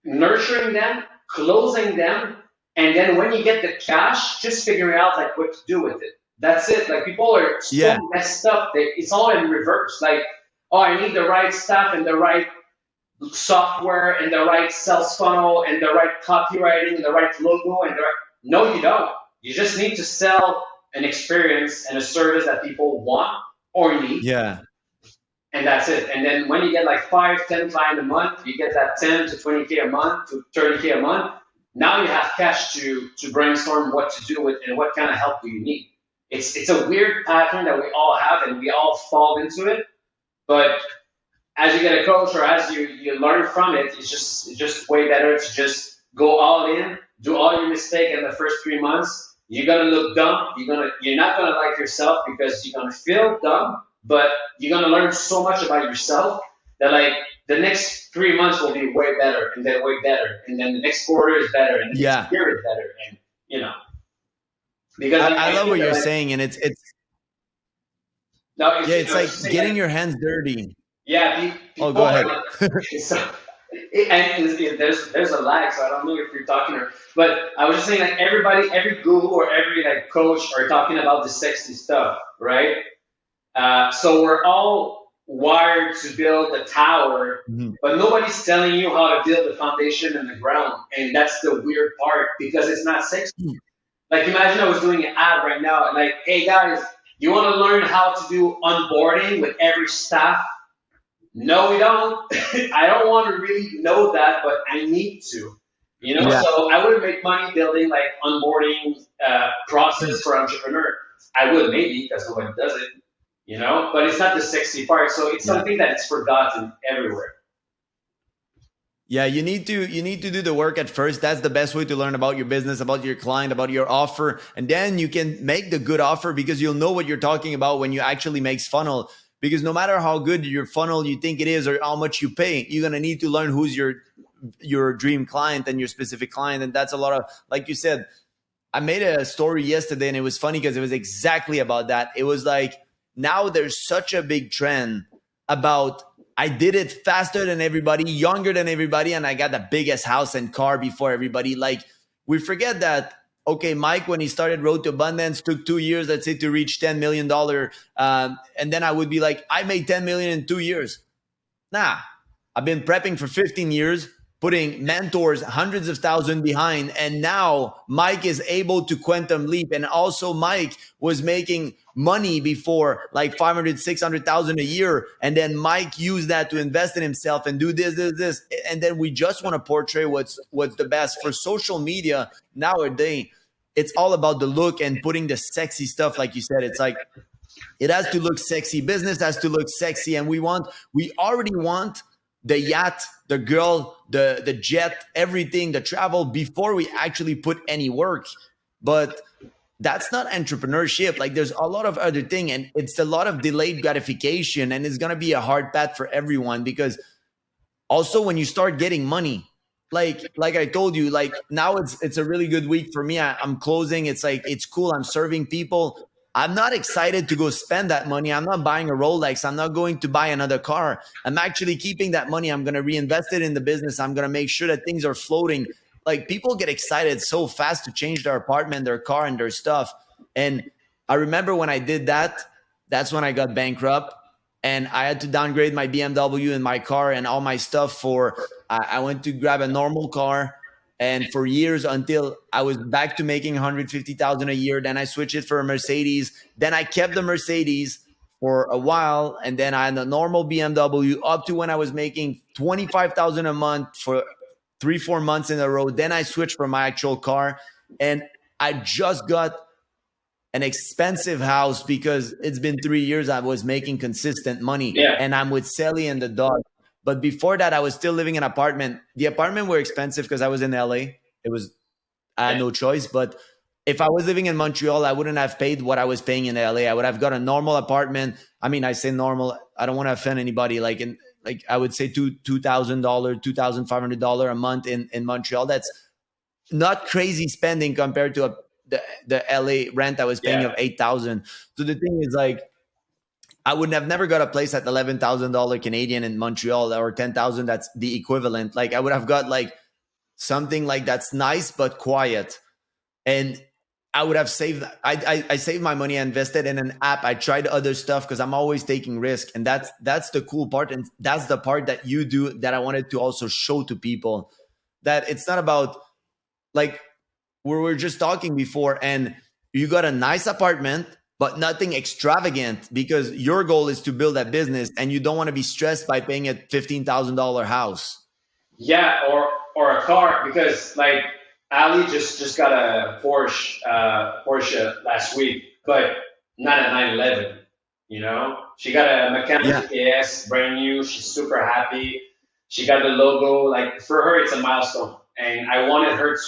nurturing them, closing them, and then when you get the cash, just figuring out like what to do with it. That's it. Like people are so Yeah. messed up. It's all in reverse. Like, oh, I need the right stuff and the right software and the right sales funnel and the right copywriting and the right logo and the right. No, you don't. You just need to sell an experience and a service that people want or need, Yeah. and that's it. And then when you get like 5, 10 clients a month, you get that 10 to 20K a month to 30K a month. Now you have cash to brainstorm what to do with and what kind of help do you need. It's a weird pattern that we all have and we all fall into it. But as you get a coach or as you learn from it, it's just way better to just go all in, do all your mistake in the first 3 months. You're gonna look dumb. You're not gonna like yourself because you're gonna feel dumb, but you're gonna learn so much about yourself that like the next 3 months will be way better and then way better and then the next quarter is better and the Yeah. next year is better and because I love think what that, you're like, saying, and it's no, yeah, it's I was like just saying, getting like, your hands dirty. yeah, Oh, people go are ahead. like, so, there's a lag, so I don't know if you're talking or, but I was just saying like every guru or every like coach are talking about the sexy stuff, right? So we're all wired to build a tower, Mhm. but nobody's telling you how to build the foundation in the ground, and that's the weird part because it's not sexy. Like imagine I was doing an ad right now, and like, hey guys, you want to learn how to do onboarding with every staff? No, we don't. I don't want to really know that, but I need to. Yeah. So I would make money building like onboarding process for entrepreneur. I would maybe because nobody does it, but it's not the sexy part. So it's Yeah. something that is forgotten everywhere. Yeah, you need to do the work at first. That's the best way to learn about your business, about your client, about your offer, and then you can make the good offer because you'll know what you're talking about when you actually makes funnel. Because no matter how good your funnel you think it is or how much you pay, you're gonna need to learn who's your dream client and your specific client, and that's a lot of, like you said. I made a story yesterday and it was funny because it was exactly about that. It was like now there's such a big trend about I did it faster than everybody, younger than everybody, and I got the biggest house and car before everybody. Like we forget that. Okay, Mike, when he started Road to Abundance, took 2 years, let's say, to reach $10 million, and then I would be like, I made 10 million in 2 years. Nah, I've been prepping for 15 years, putting mentors, hundreds of thousands behind. And now Mike is able to quantum leap. And also, Mike was making money before, like 500, 600,000 a year. And then Mike used that to invest in himself and do this. And then we just want to portray what's the best for social media nowadays. It's all about the look and putting the sexy stuff, like you said. It's like it has to look sexy. Business has to look sexy. And we already want the yacht, the girl, the jet, everything, the travel before we actually put any work. But that's not entrepreneurship. Like there's a lot of other thing, and it's a lot of delayed gratification, and it's gonna be a hard path for everyone because also when you start getting money, like I told you, like now it's a really good week for me. I'm closing. It's like it's cool. I'm serving people. I'm not excited to go spend that money. I'm not buying a Rolex. I'm not going to buy another car. I'm actually keeping that money. I'm going to reinvest it in the business. I'm going to make sure that things are floating. Like people get excited so fast to change their apartment, their car, and their stuff. And I remember when I did that, that's when I got bankrupt and I had to downgrade my BMW and my car and all my stuff for I went to grab a normal car, and for years until I was back to making 150,000 a year, then I switched it for a Mercedes. Then I kept the Mercedes for a while, and then I had a normal BMW up to when I was making 25,000 a month for 3 4 months in a row. Then I switched for my actual car, and I just got an expensive house because it's been 3 years I was making consistent money, Yeah. and I'm with Sally and the dog. But before that, I was still living in an apartment. The apartment were expensive because I was in LA. It was I had Yeah. no choice. But if I was living in Montreal, I wouldn't have paid what I was paying in LA. I would have got a normal apartment. I mean, I say normal. I don't want to offend anybody. Like I would say $2,000, $2,500 a month in Montreal. That's not crazy spending compared to the LA rent I was paying Yeah. of 8,000. So the thing is, like, I would have never got a place at $11,000 Canadian in Montreal or 10,000. That's the equivalent. Like I would have got like something like that's nice but quiet, and I would have saved. I saved my money. I invested in an app. I tried other stuff because I'm always taking risk, and that's the cool part, and that's the part that you do that I wanted to also show to people that it's not about like we were just talking before, and you got a nice apartment but nothing extravagant because your goal is to build that business and you don't want to be stressed by paying a $15,000 house. Yeah, or a car because like Ali just got a Porsche last week, but not a 911. You know, she got a Yeah. mechanical AS, brand new. She's super happy. She got the logo. Like for her, it's a milestone, and I wanted her to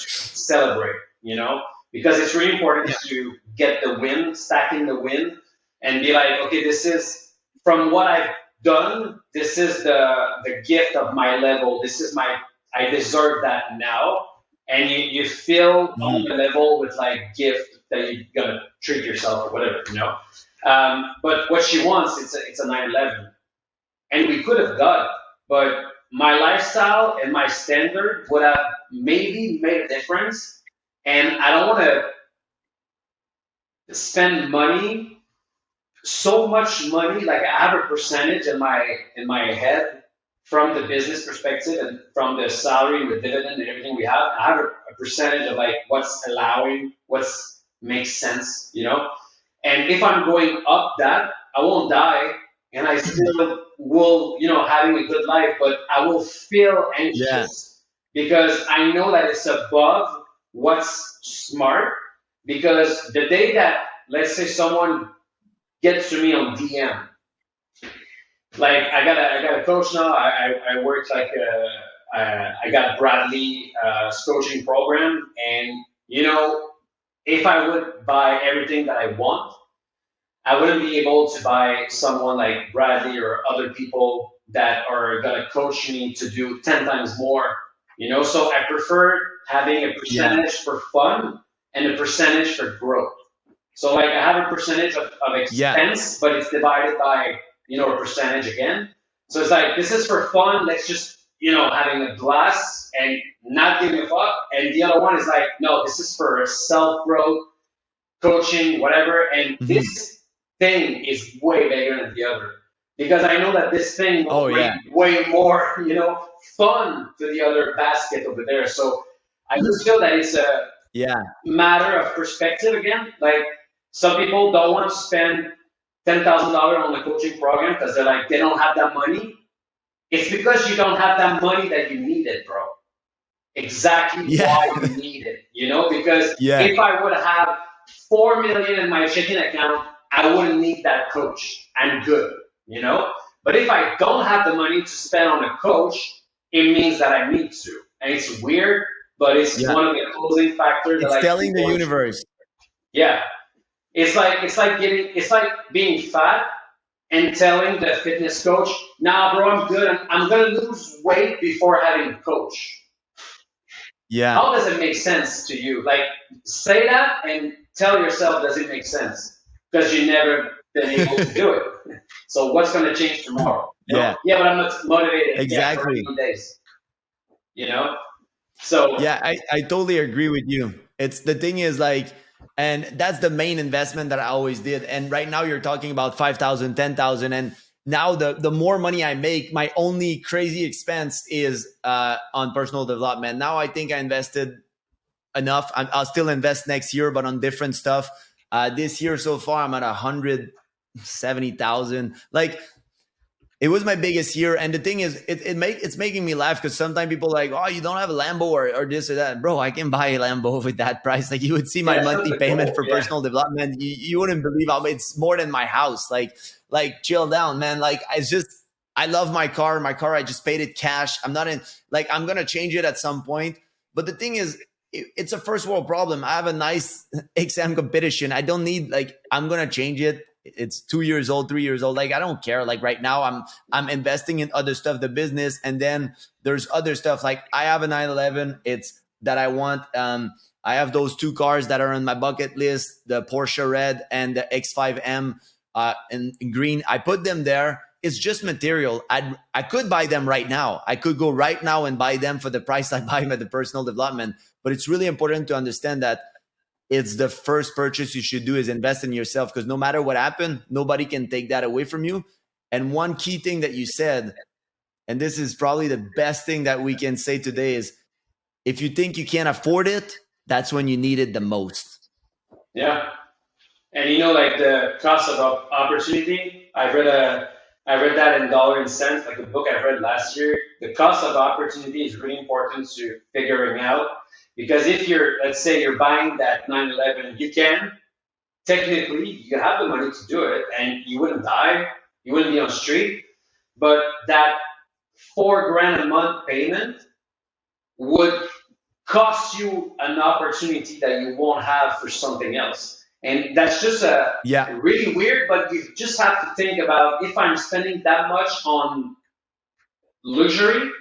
celebrate. You know, because it's really important Yeah. to get the win, stacking the win, and be like, okay, this is from what I've done. This is the gift of my level. This is my I deserve that now. And you feel on Mhm. the level with like gift that you're gonna treat yourself or whatever, you know. But what she wants, it's a 911, and we could have got it, but my lifestyle and my standard would have maybe made a difference. And I don't want to spend money, so much money. Like I have a percentage in my head from the business perspective and from the salary and the dividend and everything we have. I have a percentage of like what's allowing, what's makes sense, you know. And if I'm going up that, I won't die, and I still will, having a good life, but I will feel Yeah. anxious because I know that it's above what's smart. Because the day that, let's say, someone gets to me on DM, like I got a coach now. I worked like I got Bradley coaching program, and if I would buy everything that I want, I wouldn't be able to buy someone like Bradley or other people that are gonna coach me to do 10 times more. So I prefer having a Yeah. percentage for fun and a percentage for growth. So like I have a percentage of Yeah. expense, but it's divided by a percentage again. So it's like this is for fun. Let's just having a blast and not giving a fuck. And the other one is like, no, this is for self growth, coaching, whatever. And Mhm. this thing is way bigger than the other because I know that this thing will Oh bring yeah. way more fun to the other basket over there. So I just feel that it's a Yeah. matter of perspective again. Like some people don't want to spend $10,000 on the coaching program because they're like they don't have that money. It's because you don't have that money that you need it, bro. Exactly Yeah. why you need it, because Yeah. if I would have 4 million in my checking account, I wouldn't need that coach. I'm good. But if I don't have the money to spend on a coach, it means that I need to. And it's weird, but it's Yeah. one of the closing factors that It's like telling the people. universe. Yeah, it's like being fat and telling the fitness coach, "Nah, bro, I'm good. I'm gonna lose weight before having a coach." Yeah. How does it make sense to you? Like, say that and tell yourself, does it make sense? Because you never been able to do it. So what's gonna change tomorrow? Yeah. Yeah, but I'm not motivated. Yeah, for Exactly. 90 days. You know. So Yeah, I totally agree with you. It's the thing is like, and that's the main investment that I always did. And right now you're talking about 5,000, 10,000, and now the more money I make, my only crazy expense is on personal development. Now I think I invested enough. I'll still invest next year, but on different stuff. This year so far, I'm at 170,000. Like it was my biggest year, and the thing is, it's making me laugh because sometimes people are like, oh, you don't have a Lambo or this or that, bro. I can buy a Lambo with that price. Like you would see my yeah, that's monthly the payment goal. for Yeah. personal development, you wouldn't believe how it's more than my house. Like chill down, man. Like it's just I love my car. My car, I just paid it cash. I'm not in like I'm gonna change it at some point. But the thing is, it's a first world problem. I have a nice exam competition. I don't need like I'm gonna change it. It's 2 years old, 3 years old. Like I don't care. Like right now, I'm investing in other stuff, the business, and then there's other stuff. Like I have a 911. It's that I want. I have those two cars that are on my bucket list: the Porsche Red and the X5M in green. I put them there. It's just material. I could buy them right now. I could go right now and buy them for the price I buy them at the personal development. But it's really important to understand that it's the first purchase you should do is invest in yourself because no matter what happened, nobody can take that away from you. And one key thing that you said, and this is probably the best thing that we can say today is if you think you can't afford it, that's when you need it the most. Yeah. And like the cost of opportunity, I read that in Dollar and Cents, like the book I read last year. The cost of opportunity is really important to figuring out because if let's say you're buying that 911, you can technically you have the money to do it, and you wouldn't die, you wouldn't be on the street, but that 4 grand a month payment would cost you an opportunity that you won't have for something else. And that's just a Yeah. really weird, but you just have to think about if I'm spending that much on luxury,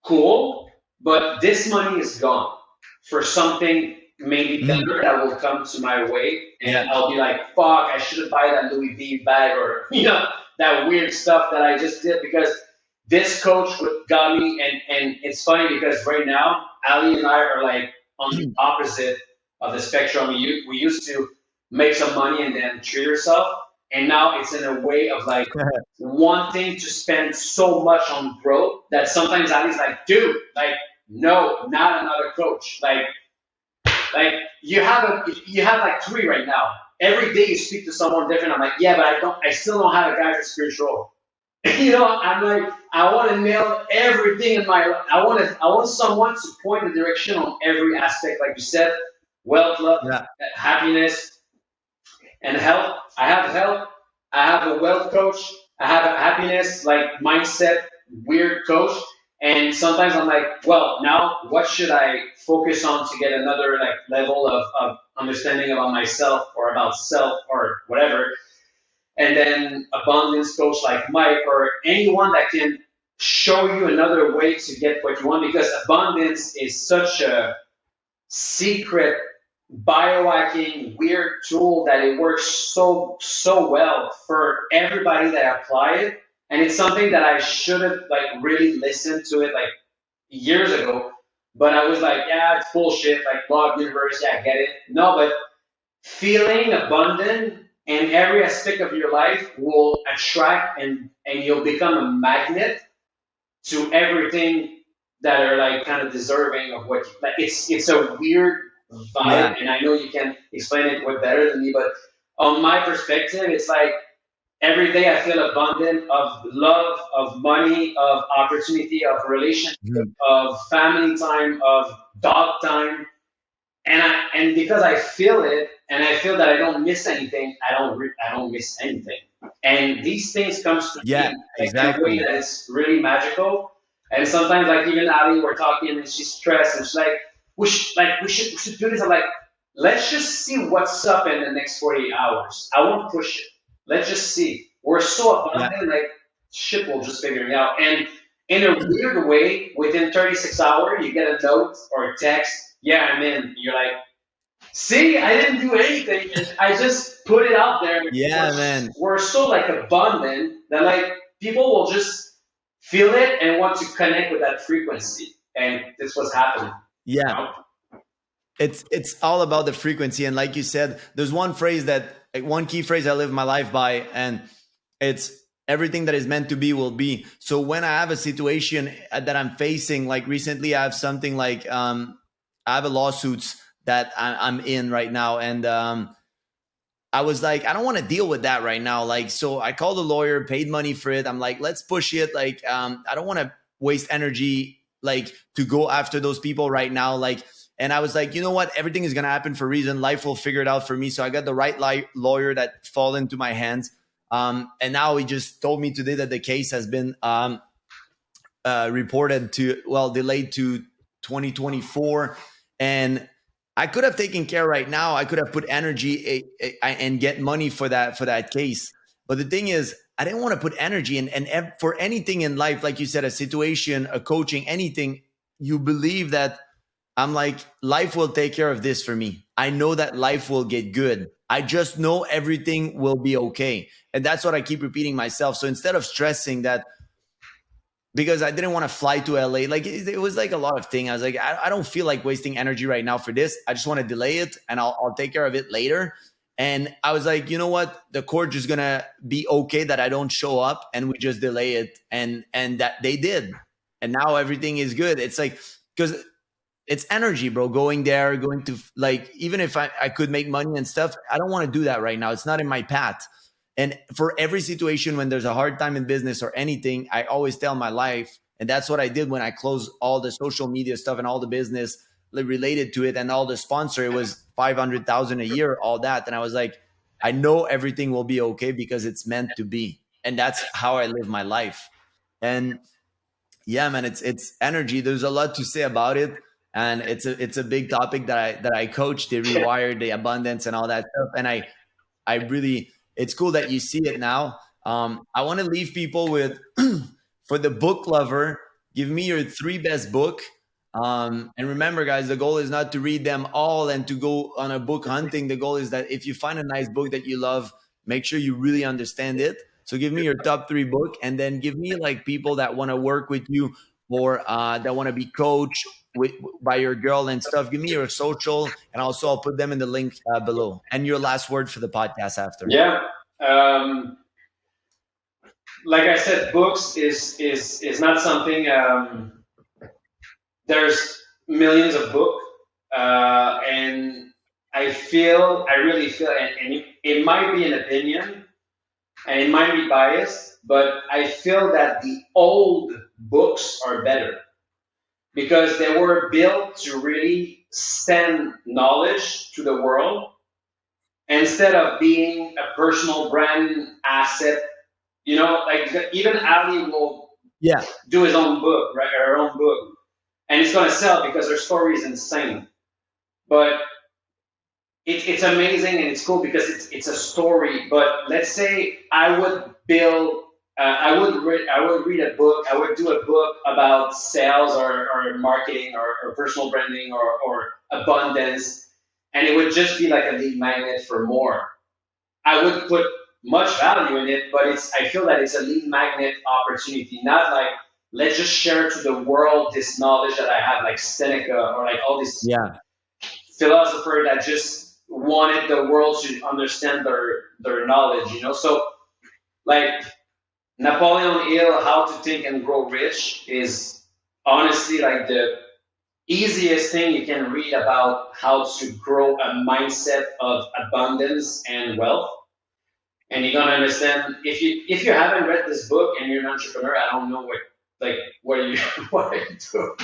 cool, but this money is gone for something maybe Mhm. better that will come to my way, Yeah. and I'll be like, fuck, I should have buy that Louis V bag or that weird stuff that I just did because this coach got me, and it's funny because right now Ali and I are like on the opposite of the spectrum. We used to make some money and then treat yourself, and now it's in a way of like wanting to spend so much on growth that sometimes Ali's like, dude, like, no, not another coach. Like you have like three right now. Every day you speak to someone different. I'm like, yeah, but I still don't have a guy for spiritual. I'm like, I want to nail everything in my life. I want someone to point the direction on every aspect, like you said, wealth, love, Yeah. happiness, and health. I have health. I have a wealth coach. I have a happiness, like mindset, weird coach. And sometimes I'm like, well, now what should I focus on to get another like level of understanding about myself or about self or whatever. And then abundance coach like Mike or anyone that can show you another way to get what you want, because abundance is such a secret biohacking weird tool that it works so well for everybody that apply it. And it's something that I should have like really listened to it like years ago, but I was like, yeah, it's bullshit, like law of universe, yeah, I get it. No, but feeling abundant in every aspect of your life will attract, and you'll become a magnet to everything that are like kind of deserving of what you, like. It's a weird Yeah. vibe, and I know you can explain it way better than me, but on my perspective, it's like every day I feel abundant of love, of money, of opportunity, of relationship, Mhm. of family time, of dog time, and because I feel it, and I feel that I don't miss anything, I don't miss anything. And these things comes to Yeah, me like in a way exactly. that is really magical. And sometimes, like even Ali, we're talking, and she's stressed, and she's like, we should do this." I'm like, let's just see what's up in the next 48 hours. I won't push it. Let's just see. We're so Yeah. abundant, like shit will just figure it out. And in a weird way, within 36 hours, you get a note or a text, yeah, I'm in. You're like, see, I didn't do anything. I just put it out there. We're, Yeah, man. we're so like abundant that like people will just feel it and want to connect with that frequency. And that's what's happening. You Yeah. know? It's all about the frequency. And like you said, there's one phrase that like, one key phrase I live my life by, and it's everything that is meant to be will be. So when I have a situation that I'm facing, like recently I have something like I have a lawsuits that I'm in right now, and I was like, I don't want to deal with that right now. Like, so I called a lawyer, paid money for it. I'm like, let's push it. Like, I don't want to waste energy, like, to go after those people right now. Like, and I was like, you know what? Everything is going to happen for a reason. Life will figure it out for me. So I got the right lawyer that fall into my hands. And now he just told me today that the case has been reported to, well, delayed to 2024. And I could have taken care right now. I could have put energy and get money for that case. But the thing is, I didn't want to put energy and for anything in life, like you said, a situation, a coaching, anything. You believe that I'm like, life will take care of this for me. I know that life will get good. I just know everything will be okay. And that's what I keep repeating myself. So instead of stressing that, because I didn't want to fly to LA. Like it was like a lot of things. I was like, I don't feel like wasting energy right now for this. I just want to delay it, and I'll take care of it later. And I was like, you know what? The court just gonna be okay that I don't show up, and we just delay it. And that they did, and now everything is good. It's like, because it's energy, bro. Going there, going to, like, even if I could make money and stuff, I don't want to do that right now. It's not in my path. And for every situation when there's a hard time in business or anything, I always tell my life. And that's what I did when I closed all the social media stuff and all the business related to it and all the sponsor. It was 500,000 a year, all that. And I was like, I know everything will be okay because it's meant to be. And that's how I live my life. And yeah, man, it's energy. There's a lot to say about it, and it's a big topic that I coach, the rewire, the abundance, and all that stuff. And I really, it's cool that you see it now. I want to leave people with, for the book lover, give me your three best book. And remember, guys, the goal is not to read them all and to go on a book hunting. The goal is that if you find a nice book that you love, make sure you really understand it. So give me your top three book, and then give me like people that want to work with you, or that want to be coached by your girl and stuff. Give me your social, and also I'll put them in the link below. And your last word for the podcast after. Yeah. Um, like I said, books is not something. There's millions of books, and I really feel, and it might be an opinion, and it might be biased, but I feel that the old books are better because they were built to really send knowledge to the world instead of being a personal brand asset. You know, like even Ali will Yeah. do his own book, right? Her own book, and it's gonna sell because her story is insane. But it's amazing and it's cool because it's a story. But let's say I would build, I would read a book, I would do a book about sales or marketing or personal branding or abundance, and it would just be like a lead magnet for more. I would put much value in it, but I feel that it's a lead magnet opportunity, not like let's just share to the world this knowledge that I have, like Seneca or like all these Yeah. philosopher that just wanted the world to understand their knowledge, you know. So like Napoleon Hill, How to Think and Grow Rich is honestly like the easiest thing you can read about how to grow a mindset of abundance and wealth. And you're gonna understand if you haven't read this book and you're an entrepreneur, I don't know what are you what are you doing?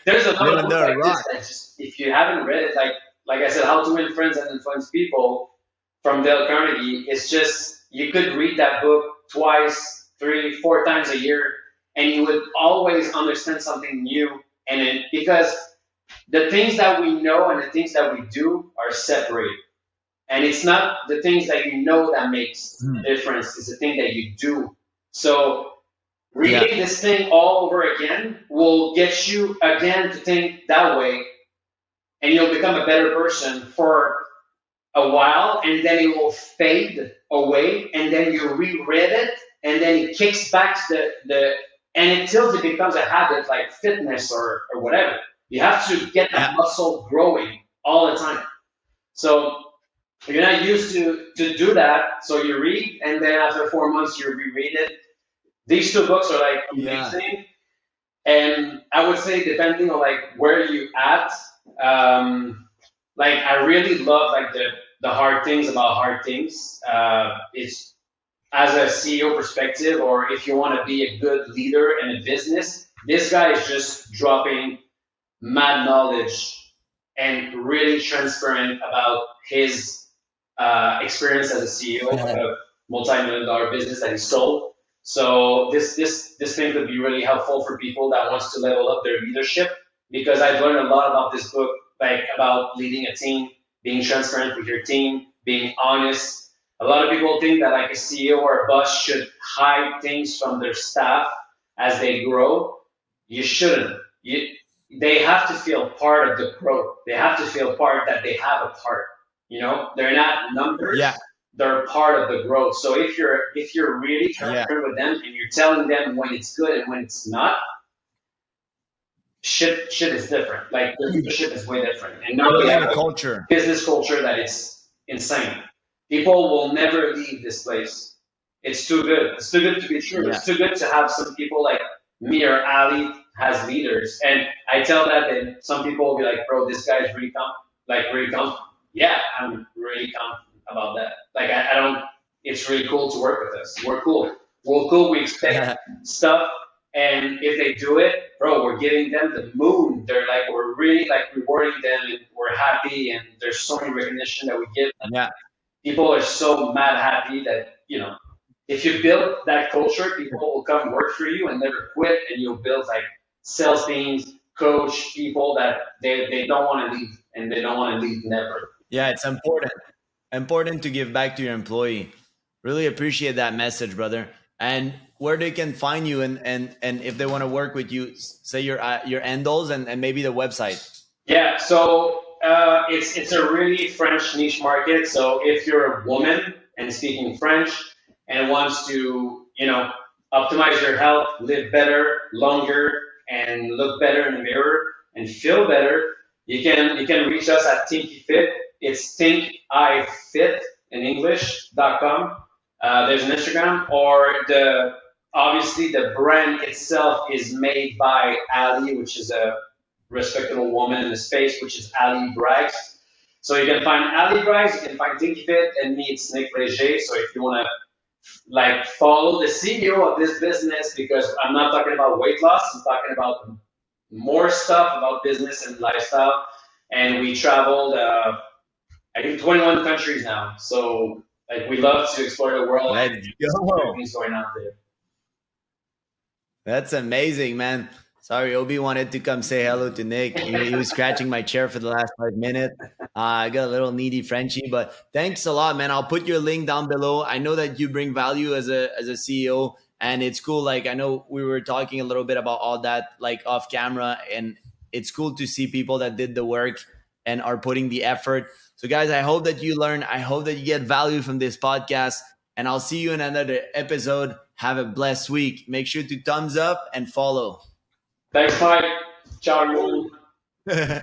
There's a lot Live of books under a like this rock. that just if you haven't read it, like I said, How to Win Friends and Influence People from Dale Carnegie, it's just you could read that book twice, three, four times a year, and you would always understand something new. And because the things that we know and the things that we do are separated. And it's not the things that you know that makes Mm. a difference, it's the thing that you do. So Yeah. reading this thing all over again will get you again to think that way, and you'll become a better person for a while, and then it will fade away, and then you reread it, and then it kicks back to the and until it becomes a habit like fitness or whatever. You have to get that Yeah. muscle growing all the time. So you're not used to do that, so you read, and then after 4 months you reread it. These two books are like Yeah. amazing, and I would say depending on like where you at, like I really love like the hard things about hard things. It's as a CEO perspective, or if you want to be a good leader in a business, this guy is just dropping mad knowledge and really transparent about his experience as a CEO of a multi-million dollar business that he sold. So this thing could be really helpful for people that wants to level up their leadership, because I've learned a lot about this book, like about leading a team, being transparent with your team, being honest. A lot of people think that like a CEO or a boss should hide things from their staff as they grow. You shouldn't. They have to feel part of the growth. They have to feel part that they have a part. You know, they're not Yeah. numbers; they're part of the growth. So if you're really Yeah. transparent with them and you're telling them when it's good and when it's not, shit is different. Like the leadership is way different. And now we Building have a a culture. business culture that it's insane. People will never leave this place. It's too good. It's too good to be true. Yeah. It's too good to have some people like me or Ali as leaders. And I tell that, and some people will be like, "Bro, this guy's really really confident." Yeah, I'm really confident about that. Like I don't. It's really cool to work with us. We're cool. We're cool. We expect stuff, and if they do it, bro, we're giving them the moon. They're like, we're really like rewarding them, and we're happy, and there's so many recognition that we give them. Yeah. People are so mad happy that if you build that culture, people will come work for you and never quit, and you'll build like sales teams, coach people that they don't want to leave, and they don't want to leave never. Yeah. It's important to give back to your employee. Really appreciate that message, brother. And where they can find you, and if they want to work with you, say your handles and maybe the website. Yeah, so it's a really French niche market. So if you're a woman and speaking French and wants to, optimize your health, live better, longer, and look better in the mirror and feel better, you can reach us at Tinky Fit. It's thinkifit in English.com. There's an Instagram, or the obviously the brand itself is made by Ali, which is a respectable woman in the space, which is Ali Braggs. So you can find Ali Braggs, you can find Tinky Fit, and me, it's Nick Leger. So if you want to like follow the CEO of this business, because I'm not talking about weight loss, I'm talking about more stuff about business and lifestyle. And we traveled, I think, 21 countries now. So like we love to explore the world Let's and go. things going on there. That's amazing, man. Sorry, Obi wanted to come say hello to Nick. He was scratching my chair for the last 5 minutes. I got a little needy Frenchie, but thanks a lot, man. I'll put your link down below. I know that you bring value as a CEO, and it's cool. Like I know we were talking a little bit about all that, like off camera, and it's cool to see people that did the work and are putting the effort. So, guys, I hope that you learn. I hope that you get value from this podcast, and I'll see you in another episode. Have a blessed week. Make sure to thumbs up and follow. Thanks, Mike. Ciao, everyone.